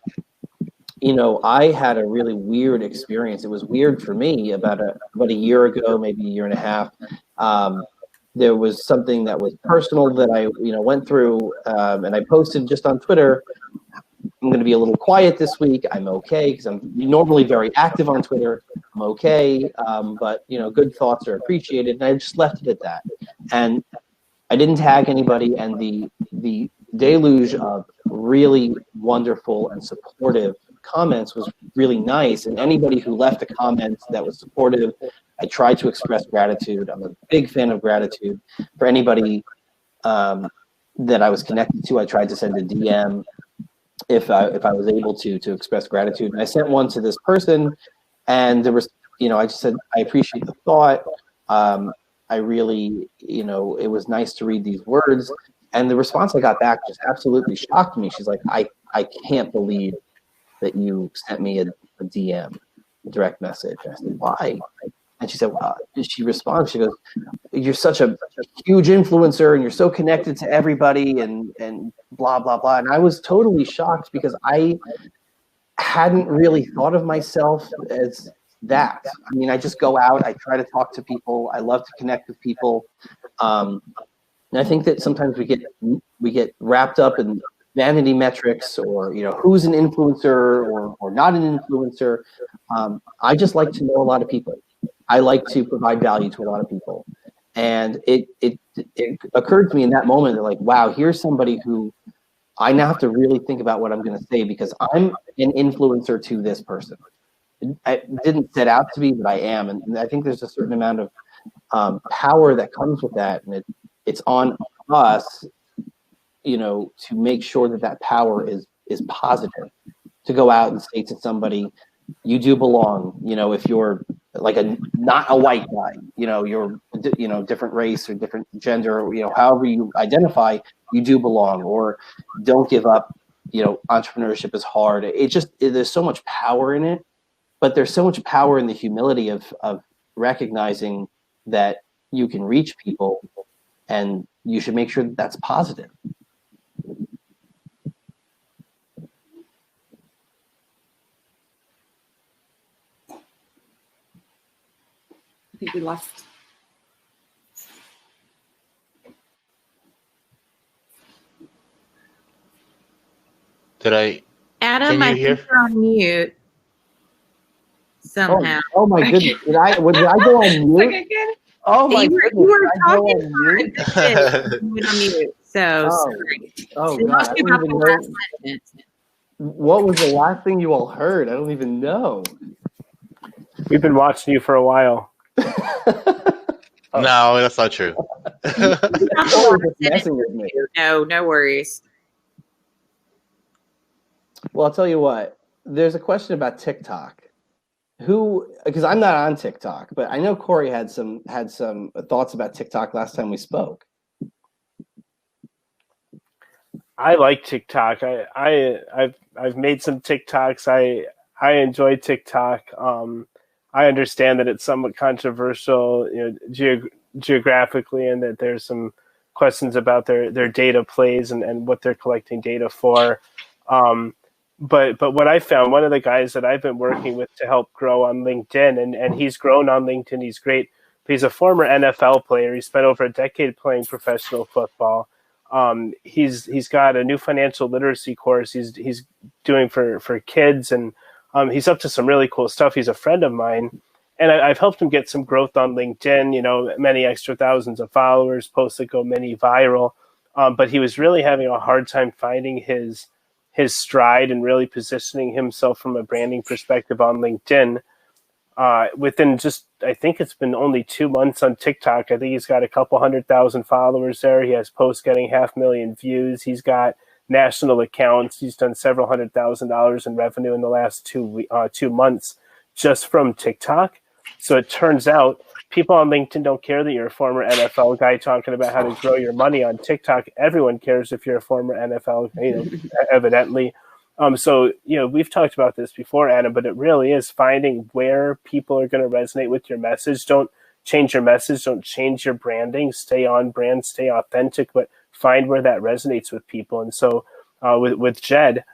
you know, I had a really weird experience. It was weird for me about a year ago, maybe a year and a half. There was something that was personal that I, you know, went through, and I posted just on Twitter. I'm going to be a little quiet this week. I'm okay, because I'm normally very active on Twitter. I'm okay, but, you know, good thoughts are appreciated, and I just left it at that. And I didn't tag anybody, and the deluge of really wonderful and supportive comments was really nice. And anybody who left a comment that was supportive, I tried to express gratitude. I'm a big fan of gratitude. For anybody that I was connected to, I tried to send a DM if I was able to express gratitude. And I sent one to this person, and there was, you know, I just said, I appreciate the thought. I really, you know, it was nice to read these words. And the response I got back just absolutely shocked me. She's like, I can't believe that you sent me a DM, a direct message. I said, why? And she said, well, she responds, she goes, you're such a huge influencer and you're so connected to everybody and blah, blah, blah. And I was totally shocked because I hadn't really thought of myself as that. I mean, I just go out, I try to talk to people, I love to connect with people. And I think that sometimes we get wrapped up in vanity metrics, or who's an influencer or not an influencer. I just like to know a lot of people. I like to provide value to a lot of people. And it occurred to me in that moment that, like, wow, here's somebody who I now have to really think about what I'm going to say, because I'm an influencer to this person. I didn't set out to be, but I am. And I think there's a certain amount of power that comes with that. And it's on us, to make sure that power is positive, to go out and say to somebody, you do belong. If you're like not a white guy, you're different race or different gender, however you identify, you do belong. Or don't give up. Entrepreneurship is hard. There's so much power in it, but there's so much power in the humility of recognizing that you can reach people, and you should make sure that that's positive. I think we lost. Adam, I think you're on mute somehow. Oh my goodness! Did I go on mute? Okay, good. Oh my goodness! You were talking on mute? you went on mute. So sorry. Oh So God! I you don't about even the know. last sentence. What was the last thing you all heard? I don't even know. We've been watching you for a while. No, that's not true. Oh, just messing with me. No worries. Well, I'll tell you what. There's a question about TikTok. Because I'm not on TikTok, but I know Corey had some thoughts about TikTok last time we spoke. I like TikTok. I've made some TikToks. I enjoy TikTok. I understand that it's somewhat controversial, geographically, and that there's some questions about their data plays and what they're collecting data for. But what I found, one of the guys that I've been working with to help grow on LinkedIn, and he's grown on LinkedIn, he's great. But he's a former NFL player. He spent over a decade playing professional football. He's got a new financial literacy course he's doing for kids, and he's up to some really cool stuff. He's a friend of mine, and I've helped him get some growth on LinkedIn, many extra thousands of followers, posts that go many viral. But he was really having a hard time finding his stride and really positioning himself from a branding perspective on LinkedIn. Within just, I think it's been only 2 months on TikTok. I think he's got a couple 100,000 followers there. He has posts getting 500,000 views. He's got national accounts. He's done several $100,000 in revenue in the last 2 months just from TikTok. So it turns out people on LinkedIn don't care that you're a former NFL guy talking about how to grow your money on TikTok. Everyone cares if you're a former NFL, evidently. So, we've talked about this before, Adam, but it really is finding where people are going to resonate with your message. Don't change your message. Don't change your branding. Stay on brand, stay authentic, but find where that resonates with people. And so with Jed,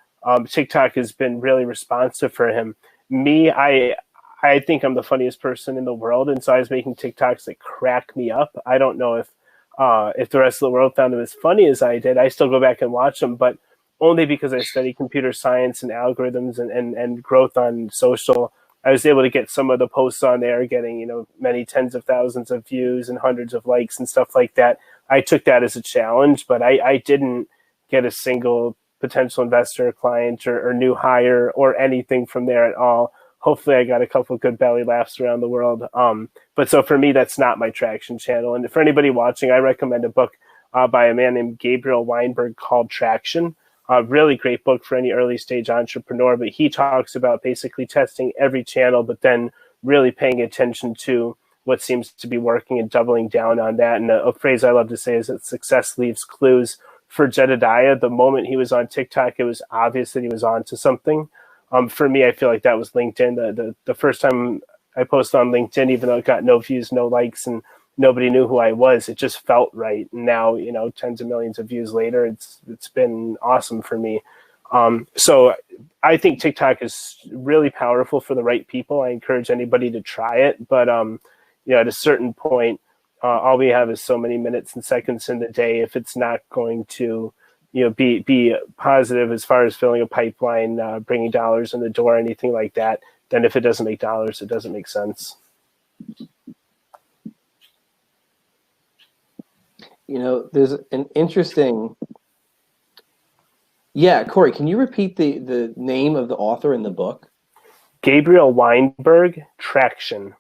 TikTok has been really responsive for him. Me, I think I'm the funniest person in the world, and so I was making TikToks that crack me up. I don't know if the rest of the world found them as funny as I did. I still go back and watch them, but only because I study computer science and algorithms and growth on social. I was able to get some of the posts on there getting, many tens of thousands of views and hundreds of likes and stuff like that. I took that as a challenge, but I didn't get a single potential investor, client, or new hire or anything from there at all. Hopefully I got a couple of good belly laughs around the world. But so for me, that's not my traction channel. And for anybody watching, I recommend a book by a man named Gabriel Weinberg called Traction. A really great book for any early stage entrepreneur, but he talks about basically testing every channel, but then really paying attention to what seems to be working and doubling down on that. And a phrase I love to say is that success leaves clues. For Jedediah, the moment he was on TikTok, it was obvious that he was on to something. For me, I feel like that was LinkedIn. The first time I posted on LinkedIn, even though it got no views, no likes, and nobody knew who I was, it just felt right. And now, tens of millions of views later, it's been awesome for me. So I think TikTok is really powerful for the right people. I encourage anybody to try it, but at a certain point, all we have is so many minutes and seconds in the day. If it's not going to, be positive as far as filling a pipeline, bringing dollars in the door, anything like that, then if it doesn't make dollars, it doesn't make sense. There's an interesting. Yeah, Corey, can you repeat the name of the author in the book? Gabriel Weinberg, Traction.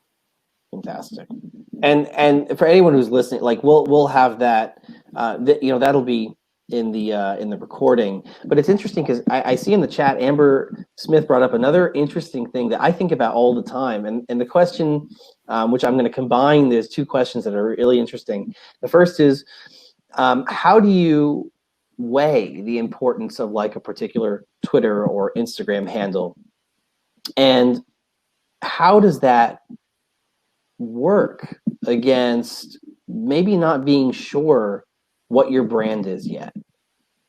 Fantastic. And for anyone who's listening, like we'll have that. That'll be in the recording. But it's interesting because I see in the chat, Amber Smith brought up another interesting thing that I think about all the time. And the question, which I'm going to combine, there's two questions that are really interesting. The first is, how do you weigh the importance of like a particular Twitter or Instagram handle? And how does that work against maybe not being sure what your brand is yet?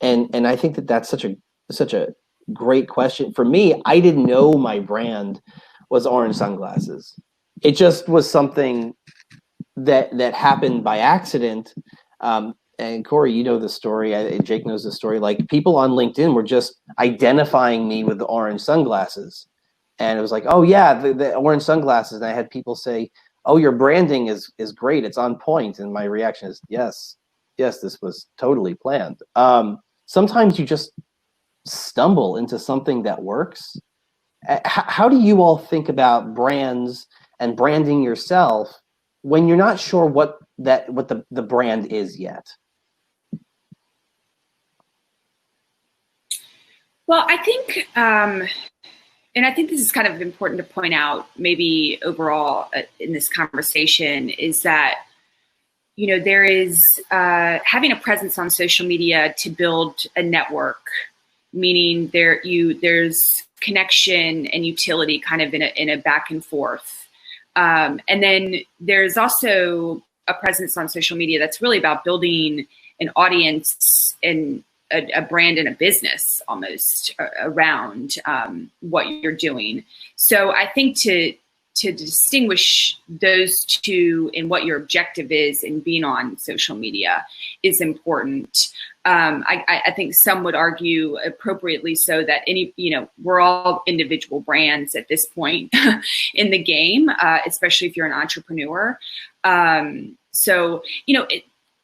And I think that's such a great question. For me, I didn't know my brand was orange sunglasses. It just was something that happened by accident. And Corey, you know the story. Jake knows the story. Like, people on LinkedIn were just identifying me with the orange sunglasses. And it was like, oh yeah, the orange sunglasses. And I had people say, oh, your branding is great. It's on point. And my reaction is, yes, this was totally planned. Sometimes you just stumble into something that works. How do you all think about brands and branding yourself when you're not sure what the brand is yet? Well, I think, and I think this is kind of important to point out maybe overall in this conversation, is that, there is having a presence on social media to build a network, meaning there's connection and utility kind of in a back and forth. And then there's also a presence on social media that's really about building an audience and a brand and a business almost around what you're doing. So I think to distinguish those two and what your objective is in being on social media is important. I think some would argue appropriately so that we're all individual brands at this point in the game, especially if you're an entrepreneur.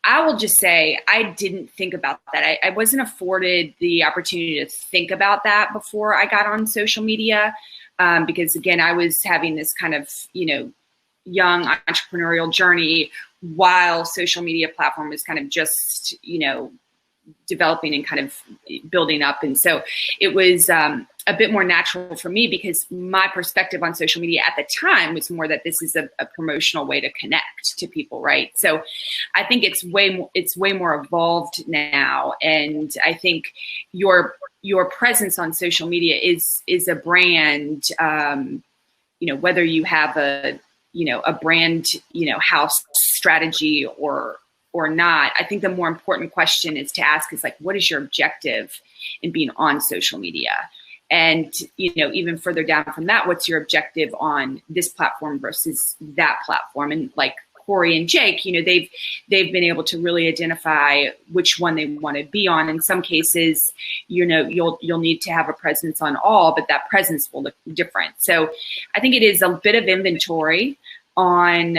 I will just say I didn't think about that. I wasn't afforded the opportunity to think about that before I got on social media, because again, I was having this kind of, young entrepreneurial journey while social media platform was kind of just, developing and kind of building up. And so it was a bit more natural for me because my perspective on social media at the time was more that this is a promotional way to connect to people, right? So I think it's way more evolved now. And I think your presence on social media is a brand, whether you have a brand, house strategy or not. I think the more important question is to ask is like, what is your objective in being on social media? And, even further down from that, what's your objective on this platform versus that platform? And like Corey and Jake, they've been able to really identify which one they want to be on. In some cases, you'll need to have a presence on all, but that presence will look different. So I think it is a bit of inventory on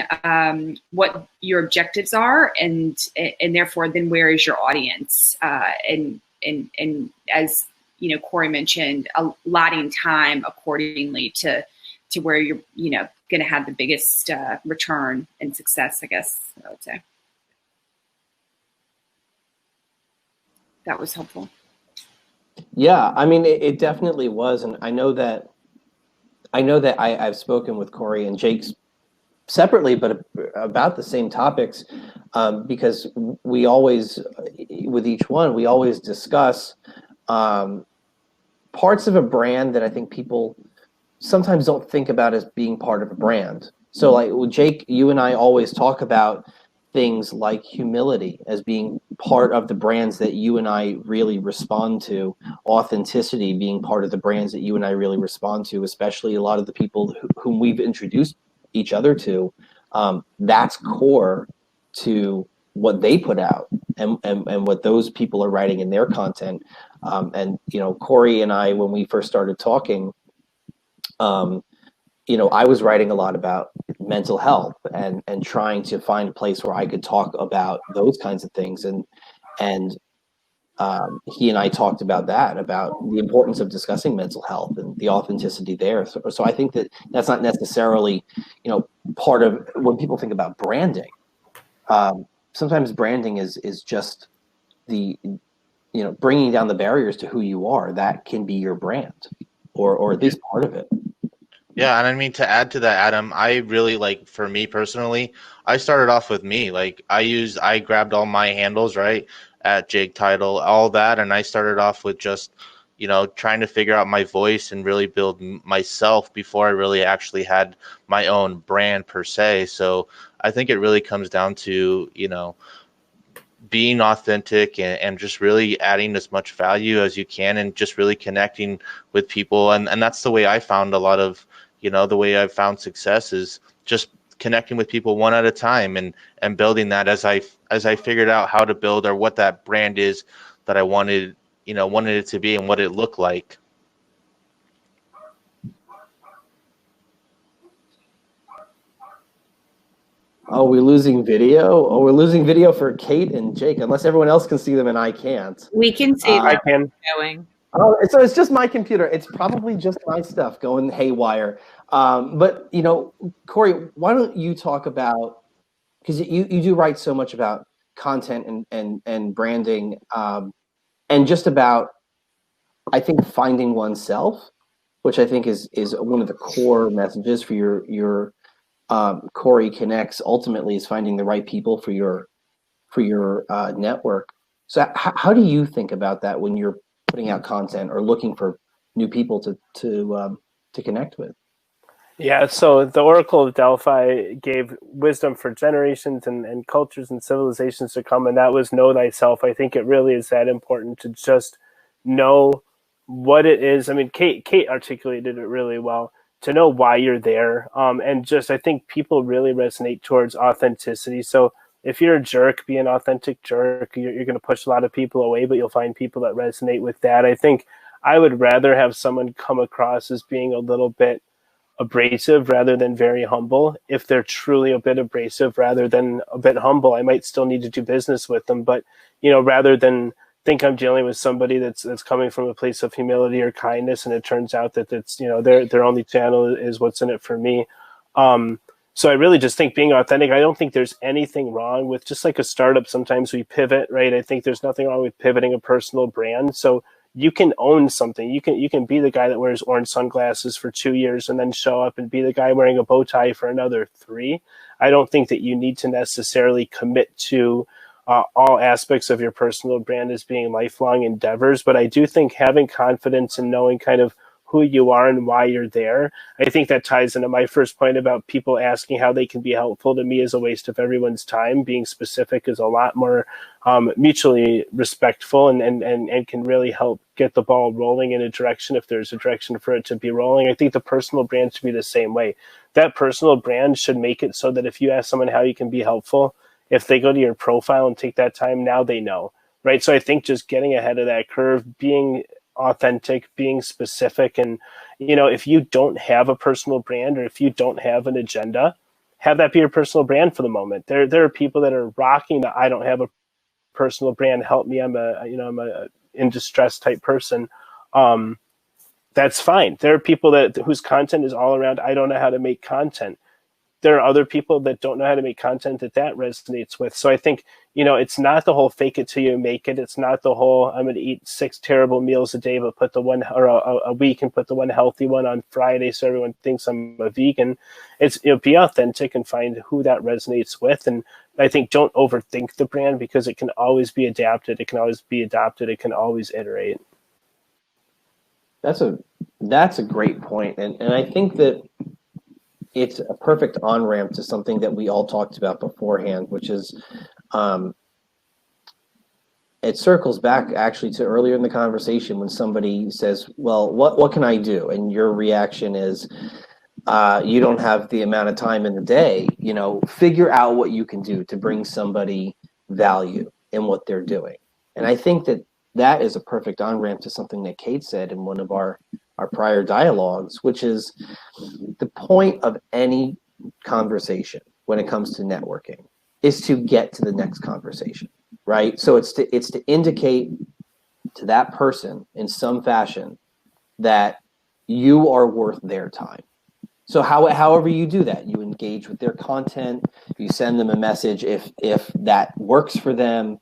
what your objectives are, and therefore then where is your audience, and as Corey mentioned, allotting time accordingly to where you're going to have the biggest return and success, I guess I would say. That was helpful. Yeah, I mean, it definitely was, and I know that I've spoken with Corey and Jake's separately, but about the same topics, because we always, with each one, we always discuss parts of a brand that I think people sometimes don't think about as being part of a brand. So like, Jake, you and I always talk about things like humility as being part of the brands that you and I really respond to, authenticity being part of the brands that you and I really respond to, especially a lot of the people whom we've introduced each other to. That's core to what they put out and what those people are writing in their content. And, you know, Corey and I, when we first started talking, you know, I was writing a lot about mental health and trying to find a place where I could talk about those kinds of things. And he and I talked about that, about the importance of discussing mental health and the authenticity there. So I think that that's not necessarily, you know, part of when people think about branding. Sometimes branding is just the, you know, bringing down the barriers to who you are. That can be your brand, or at least part of it. Yeah, and I mean, to add to that, Adam, I really, like, for me personally, I started off with me. Like, I grabbed all my handles, right, at Jake Title, all that, and I started off with just, you know, trying to figure out my voice and really build myself before I really actually had my own brand per se. So I think it really comes down to, you know, being authentic and just really adding as much value as you can and just really connecting with people. And that's the way I found a lot of, you know, the way I've found success is just connecting with people one at a time and building that as I figured out how to build or what that brand is that I wanted it to be and what it looked like. Oh, we're losing video? Oh, we're losing video for Kate and Jake, unless everyone else can see them and I can't. We can see I that can. going. Oh, so it's just my computer. It's probably just my stuff going haywire. But, you know, Corey, why don't you talk about, because you do write so much about content and branding, and just about, I think, finding oneself, which I think is one of the core messages for your Corey Connects ultimately is finding the right people for your network. So how do you think about that when you're putting out content or looking for new people to connect with? Yeah, so the Oracle of Delphi gave wisdom for generations and cultures and civilizations to come, and that was know thyself. I think it really is that important to just know what it is. I mean, Kate articulated it really well, to know why you're there. And just, I think people really resonate towards authenticity. So if you're a jerk, be an authentic jerk. You're going to push a lot of people away, but you'll find people that resonate with that. I think I would rather have someone come across as being a little bit abrasive rather than very humble. If they're truly a bit abrasive rather than a bit humble, I might still need to do business with them. But, you know, rather than think I'm dealing with somebody that's coming from a place of humility or kindness, and it turns out that it's, you know, their only channel is what's in it for me. So I really just think being authentic, I don't think there's anything wrong with, just like a startup, sometimes we pivot, right? I think there's nothing wrong with pivoting a personal brand. So you can own something. You can be the guy that wears orange sunglasses for 2 years and then show up and be the guy wearing a bow tie for another 3. I don't think that you need to necessarily commit to all aspects of your personal brand as being lifelong endeavors. But I do think having confidence and knowing kind of who you are and why you're there, I think that ties into my first point about people asking how they can be helpful. To me is a waste of everyone's time. Being specific is a lot more mutually respectful and can really help get the ball rolling in a direction if there's a direction for it to be rolling. I think the personal brand should be the same way. That personal brand should make it so that if you ask someone how you can be helpful, if they go to your profile and take that time, now they know, right? So I think just getting ahead of that curve, being authentic, being specific, and, you know, if you don't have a personal brand or if you don't have an agenda, have that be your personal brand for the moment. There are people that are rocking that I don't have a personal brand, help me, I'm a in distress type person. That's fine. There are people whose content is all around, I don't know how to make content. There are other people that don't know how to make content that resonates with. So I think, you know, it's not the whole fake it till you make it. It's not the whole I'm going to eat 6 terrible meals a day, but put the one, or a week, and put the one healthy one on Friday so everyone thinks I'm a vegan. It's, you know, be authentic and find who that resonates with. And I think don't overthink the brand, because it can always be adapted. It can always be adopted. It can always iterate. That's a great point. And I think that it's a perfect on-ramp to something that we all talked about beforehand, which is it circles back actually to earlier in the conversation when somebody says, well, what can I do? And your reaction is, you don't have the amount of time in the day, figure out what you can do to bring somebody value in what they're doing. And I think that is a perfect on-ramp to something that Kate said in one of our prior dialogues, which is the point of any conversation when it comes to networking is to get to the next conversation, right? So it's to indicate to that person in some fashion that you are worth their time. So however you do that, you engage with their content, you send them a message if that works for them,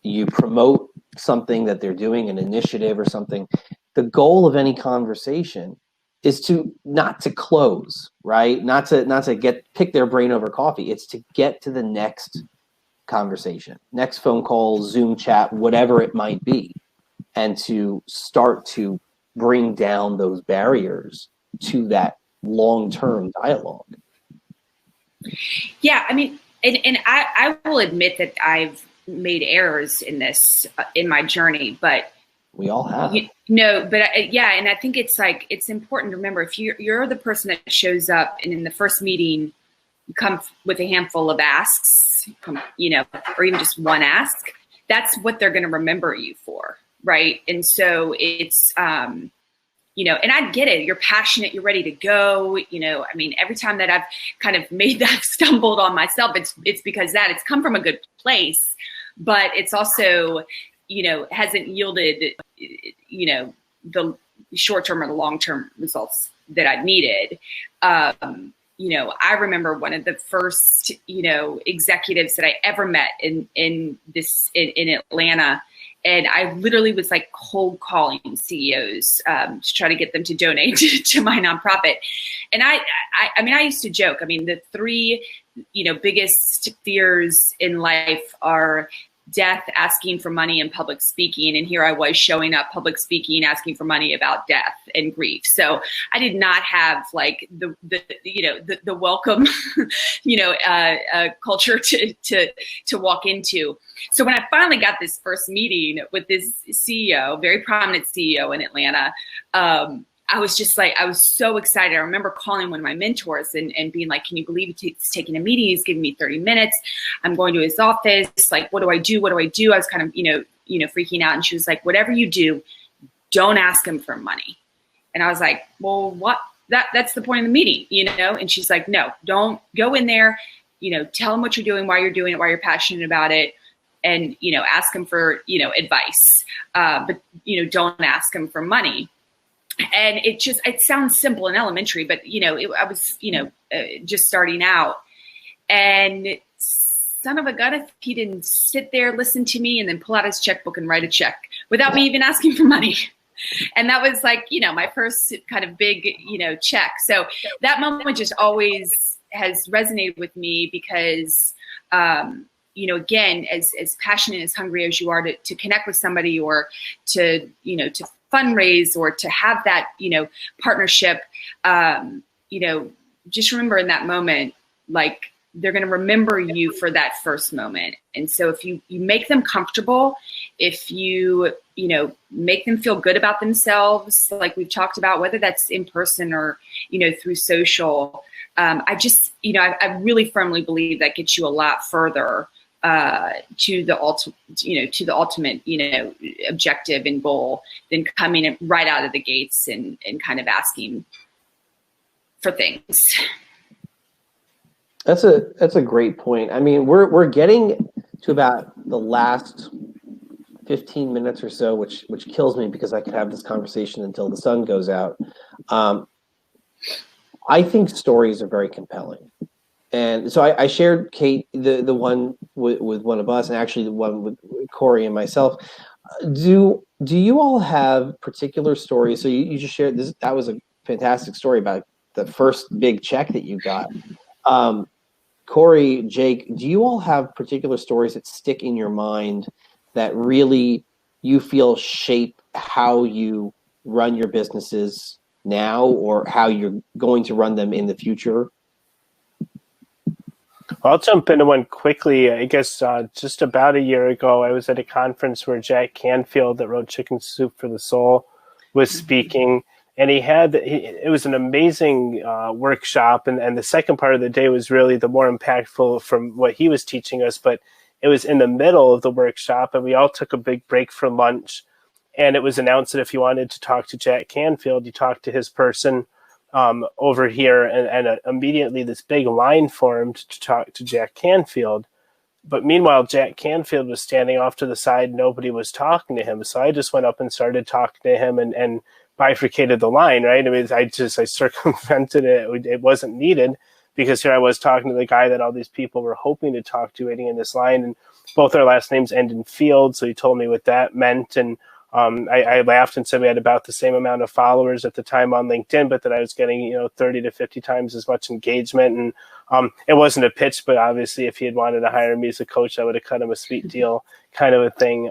you promote something that they're doing, an initiative or something. The goal of any conversation is to not to close, right? Not to pick their brain over coffee. It's to get to the next conversation, next phone call, Zoom chat, whatever it might be, and to start to bring down those barriers to that long-term dialogue. Yeah, I mean, and I will admit that I've made errors in this in my journey, but we all have. And I think it's important to remember if you're the person that shows up and in the first meeting you come with a handful of asks, or even just one ask, that's what they're going to remember you for, right? And so it's and I get it. You're passionate. You're ready to go. I mean, every time that I've kind of made that stumbled on myself, it's because it's come from a good place, but it's also, hasn't yielded, the short-term or the long-term results that I needed. I remember one of the first, executives that I ever met in Atlanta. And I literally was like cold calling CEOs to try to get them to donate to my nonprofit. And I used to joke. I mean, the three, biggest fears in life are death, asking for money, and public speaking. And here I was showing up public speaking, asking for money about death and grief. So I did not have like the welcome, culture to walk into. So when I finally got this first meeting with this CEO, very prominent CEO in Atlanta, I was just like, I was so excited. I remember calling one of my mentors and being like, can you believe he's taking a meeting? He's giving me 30 minutes. I'm going to his office. Like, what do I do? What do I do? I was kind of, freaking out. And she was like, whatever you do, don't ask him for money. And I was like, well, what? That's the point of the meeting, And she's like, no, don't go in there, tell him what you're doing, why you're doing it, why you're passionate about it. And, ask him for, advice. But, don't ask him for money. And it sounds simple and elementary, but, I was, just starting out, and son of a gun, if he didn't sit there, listen to me, and then pull out his checkbook and write a check without me even asking for money. And that was like, my first kind of big, check. So that moment just always has resonated with me because, again, as passionate, as hungry as you are to connect with somebody or to fundraise or to have that, partnership, just remember in that moment, like they're going to remember you for that first moment. And so if you make them comfortable, if you, make them feel good about themselves, like we've talked about, whether that's in person or, through social, I really firmly believe that gets you a lot further to the ultimate, objective and goal than coming right out of the gates and kind of asking for things. That's a great point. I mean, we're getting to about the last 15 minutes or so, which kills me because I could have this conversation until the sun goes out. I think stories are very compelling. And so I shared, Kate, the one with one of us, and actually the one with Corey and myself. Do you all have particular stories? So you just shared this. That was a fantastic story about the first big check that you got. Corey, Jake, do you all have particular stories that stick in your mind that really you feel shape how you run your businesses now or how you're going to run them in the future? I'll jump into one quickly. I guess just about a year ago, I was at a conference where Jack Canfield, that wrote Chicken Soup for the Soul, was speaking. And it was an amazing workshop. And the second part of the day was really the more impactful from what he was teaching us. But it was in the middle of the workshop, and we all took a big break for lunch. And it was announced that if you wanted to talk to Jack Canfield, you talked to his person over here, and immediately this big line formed to talk to Jack Canfield. But meanwhile, Jack Canfield was standing off to the side. Nobody was talking to him. So I just went up and started talking to him and bifurcated the line, right? I mean, I circumvented it. It wasn't needed because here I was talking to the guy that all these people were hoping to talk to, waiting in this line. And both our last names end in Field. So he told me what that meant. And I laughed and said we had about the same amount of followers at the time on LinkedIn, but that I was getting 30 to 50 times as much engagement. And it wasn't a pitch, but obviously if he had wanted to hire me as a coach, I would have cut him a sweet deal, kind of a thing.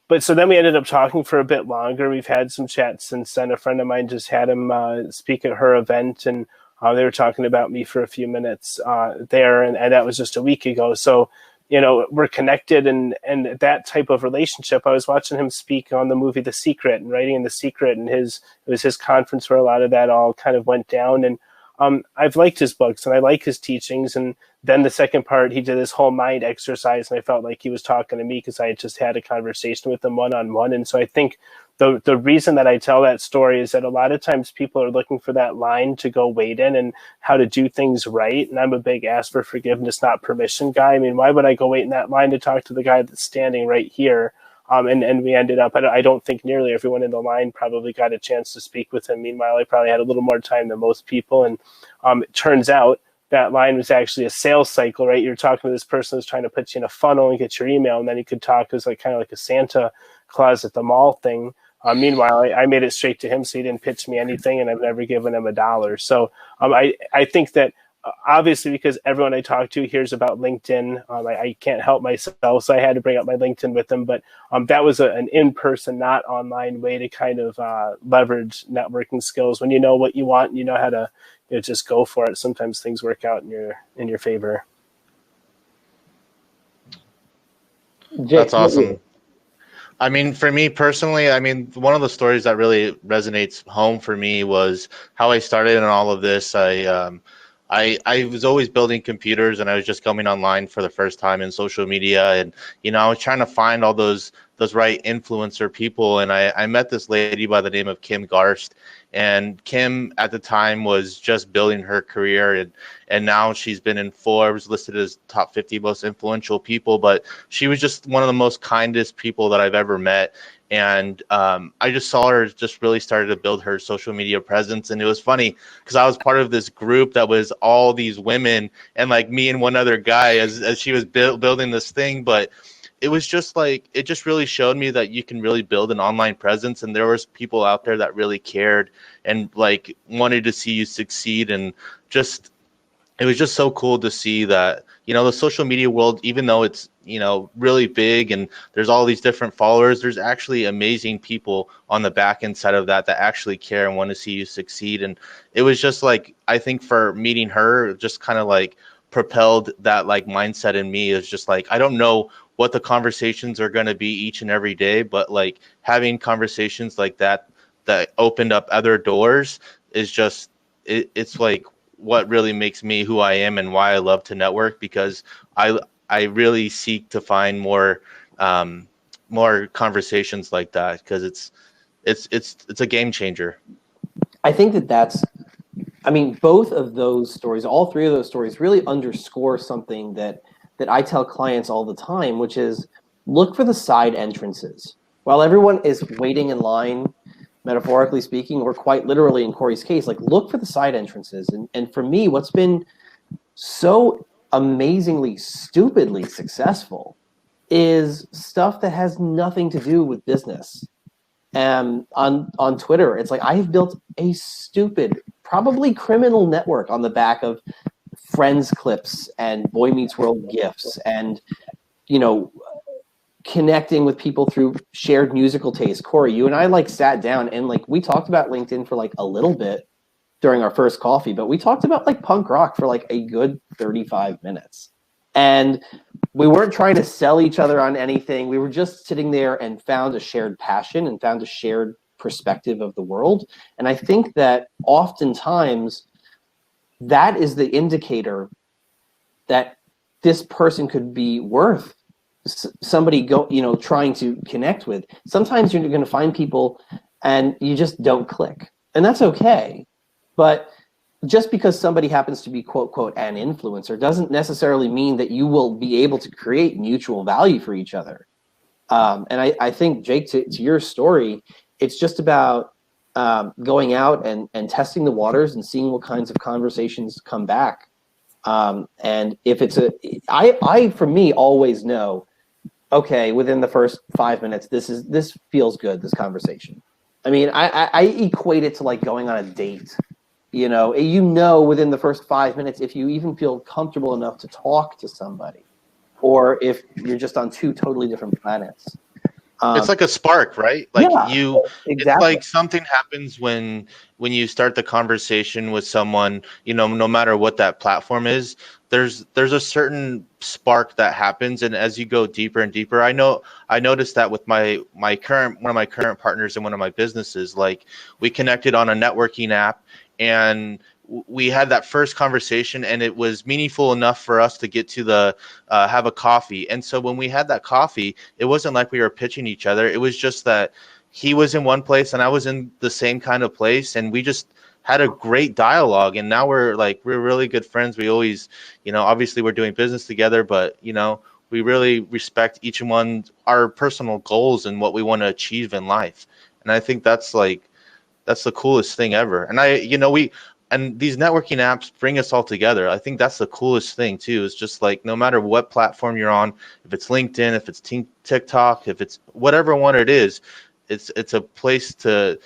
But so then we ended up talking for a bit longer. We've had some chats since then. A friend of mine just had him speak at her event, and they were talking about me for a few minutes there, and that was just a week ago. So we're connected, and that type of relationship. I was watching him speak on the movie The Secret and writing in The Secret, and it was his conference where a lot of that all kind of went down. And I've liked his books and I like his teachings. And then the second part, he did this whole mind exercise, and I felt like he was talking to me because I had just had a conversation with him one-on-one. And so I think the reason that I tell that story is that a lot of times people are looking for that line to go wait in and how to do things right. And I'm a big ask for forgiveness, not permission guy. I mean, why would I go wait in that line to talk to the guy that's standing right here? And we ended up, I don't think nearly everyone in the line probably got a chance to speak with him. Meanwhile, I probably had a little more time than most people. And it turns out that line was actually a sales cycle, right? You're talking to this person who's trying to put you in a funnel and get your email, and then you could talk as kind of like a Santa Claus at the mall thing. Meanwhile, I made it straight to him, so he didn't pitch me anything, and I've never given him $1. So I think that obviously because everyone I talk to hears about LinkedIn, I can't help myself, so I had to bring up my LinkedIn with him. But that was an in-person, not online way to kind of leverage networking skills. When you know what you want, and you know how to just go for it. Sometimes things work out in your favor. That's awesome. I mean, for me personally, one of the stories that really resonates home for me was how I started in all of this. I was always building computers, and I was just coming online for the first time in social media. And, I was trying to find all those right influencer people. And I met this lady by the name of Kim Garst. And Kim at the time was just building her career, and now she's been in Forbes, listed as top 50 most influential people. But she was just one of the most kindest people that I've ever met. And I just saw her just really started to build her social media presence. And it was funny because I was part of this group that was all these women and like me and one other guy as she was building this thing. But it was just it just really showed me that you can really build an online presence, and there was people out there that really cared and wanted to see you succeed. And just it was just so cool to see that the social media world, even though it's really big and there's all these different followers, there's actually amazing people on the back end side of that actually care and want to see you succeed. And it was just I think for meeting her, just kind of propelled that mindset in me. Is just I don't know what the conversations are going to be each and every day, but having conversations like that opened up other doors is just it's what really makes me who I am and why I love to network, because I really seek to find more conversations like that, because it's a game changer. I think that's both of those stories, all three of those stories really underscore something that I tell clients all the time, which is look for the side entrances. While everyone is waiting in line, metaphorically speaking, or quite literally in Corey's case, look for the side entrances. And for me, what's been so amazingly, stupidly successful is stuff that has nothing to do with business. On Twitter, it's I have built a stupid, probably criminal network on the back of Friends clips and Boy Meets World gifs, and connecting with people through shared musical taste. Corey, you and I sat down and we talked about LinkedIn for a little bit, during our first coffee, but we talked about like punk rock for like a good 35 minutes. And we weren't trying to sell each other on anything. We were just sitting there and found a shared passion and found a shared perspective of the world. And I think that oftentimes that is the indicator that this person could be worth somebody trying to connect with. Sometimes you're going to find people and you just don't click, and that's okay. But just because somebody happens to be quote quote an influencer doesn't necessarily mean that you will be able to create mutual value for each other. And I think, Jake, to your story, it's just about going out and testing the waters and seeing what kinds of conversations come back. And if it's I for me always know, okay, within the first 5 minutes, this feels good, this conversation. I mean, I equate it to like going on a date. Within the first 5 minutes, if you even feel comfortable enough to talk to somebody, or if you're just on two totally different planets. It's like a spark, right? Like exactly. It's like something happens when you start the conversation with someone, no matter what that platform is, there's a certain spark that happens. And as you go deeper and deeper, I noticed that with one of my current partners in one of my businesses. Like, we connected on a networking app, and we had that first conversation, and it was meaningful enough for us to get to have a coffee. And so when we had that coffee, it wasn't like we were pitching each other. It was just that he was in one place and I was in the same kind of place, and we just had a great dialogue. And now we're really good friends. We always, obviously we're doing business together, but we really respect each one, our personal goals and what we want to achieve in life. And I think that's the coolest thing ever. And and these networking apps bring us all together. I think that's the coolest thing too, is just like, no matter what platform you're on, if it's LinkedIn, if it's TikTok, if it's whatever one it is, it's a place to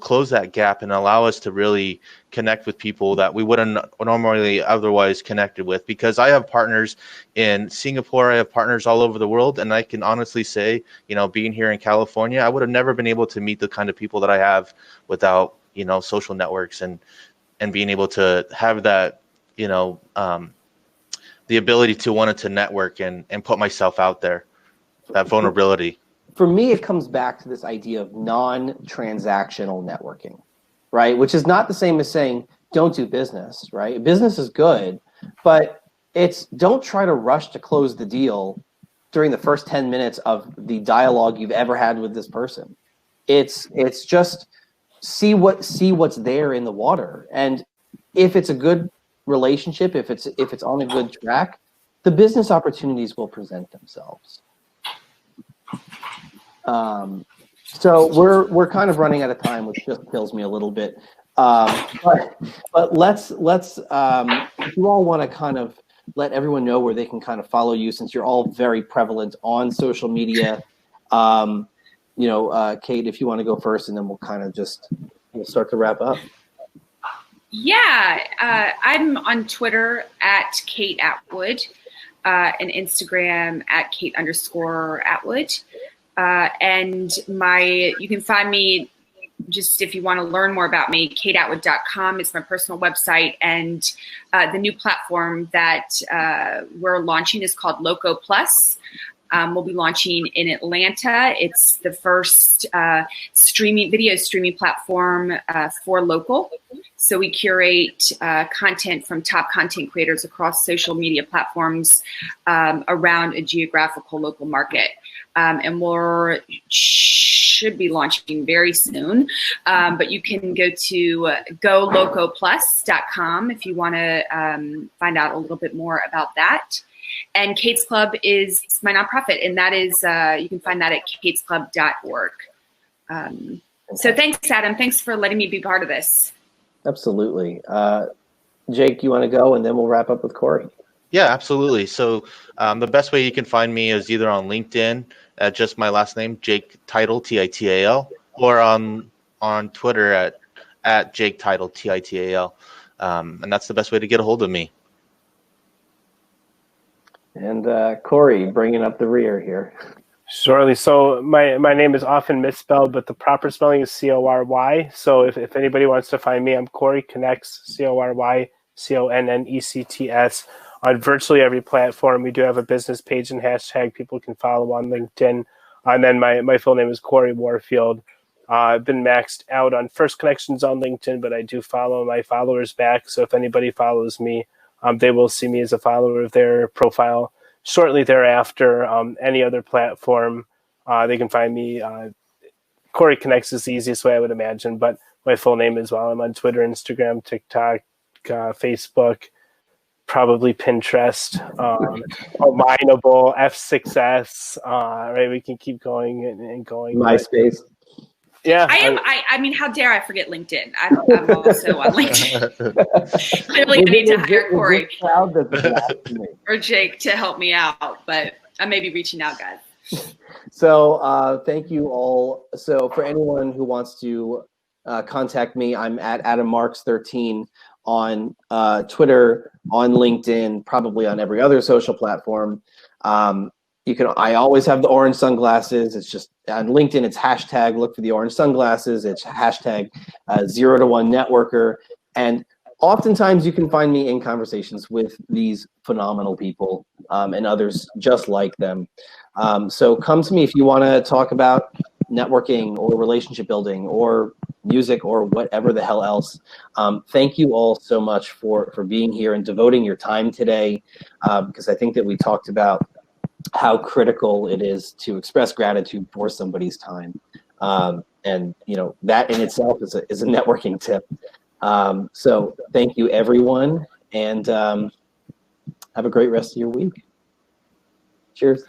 close that gap and allow us to really connect with people that we wouldn't normally otherwise connected with. Because I have partners in Singapore, I have partners all over the world, and I can honestly say, being here in California, I would have never been able to meet the kind of people that I have without, social networks and being able to have that, the ability to want to network and put myself out there, that vulnerability. For me, it comes back to this idea of non-transactional networking, right? Which is not the same as saying don't do business, right? Business is good, but it's don't try to rush to close the deal during the first 10 minutes of the dialogue you've ever had with this person. It's just see what's there in the water, and if it's a good relationship, if it's on a good track, the business opportunities will present themselves. So we're kind of running out of time, which just kills me a little bit. But let's if you all want to kind of let everyone know where they can kind of follow you, since you're all very prevalent on social media. Kate, if you want to go first, and then we'll start to wrap up. Yeah, I'm on Twitter at Kate Atwood, and Instagram at Kate_Atwood. And you can find me, just if you want to learn more about me, kateatwood.com is my personal website. And the new platform that we're launching is called Loco Plus. We'll be launching in Atlanta. It's the first video streaming platform for local. So we curate content from top content creators across social media platforms around a geographical local market. And should be launching very soon. But you can go to golocoplus.com if you want to find out a little bit more about that. And Kate's Club is my nonprofit, and that is you can find that at katesclub.org. So thanks, Adam. Thanks for letting me be part of this. Absolutely. Jake, you want to go, and then we'll wrap up with Corey? Yeah, absolutely. So the best way you can find me is either on LinkedIn at just my last name, Jake Title, Tital, or on Twitter at Jake Title, Tital. And that's the best way to get a hold of me. And Corey, bringing up the rear here. Surely. So my name is often misspelled, but the proper spelling is Cory. So if anybody wants to find me, I'm Corey Connects, CoryConnects, on virtually every platform. We do have a business page and hashtag people can follow on LinkedIn. And then my full name is Corey Warfield. I've been maxed out on first connections on LinkedIn, but I do follow my followers back. So if anybody follows me, they will see me as a follower of their profile. Shortly thereafter, any other platform, they can find me. Corey Connects is the easiest way, I would imagine, but my full name as well. I'm on Twitter, Instagram, TikTok, Facebook, probably Pinterest, Mineable, F6S, right? We can keep going and going. MySpace. Yeah. I mean, how dare I forget LinkedIn? I'm also on LinkedIn. Clearly, I need to hire Corey or Jake to help me out, but I may be reaching out, guys. So thank you all. So for anyone who wants to contact me, I'm at AdamMarks13 on Twitter, on LinkedIn, probably on every other social platform. I always have the orange sunglasses. It's just on LinkedIn, it's hashtag look for the orange sunglasses. It's hashtag 0 to 1 networker. And oftentimes you can find me in conversations with these phenomenal people and others just like them. So come to me if you want to talk about networking or relationship building or music or whatever the hell else. Thank you all so much for being here and devoting your time today, because I think that we talked about how critical it is to express gratitude for somebody's time. And that in itself is a networking tip. So thank you everyone, and have a great rest of your week. Cheers.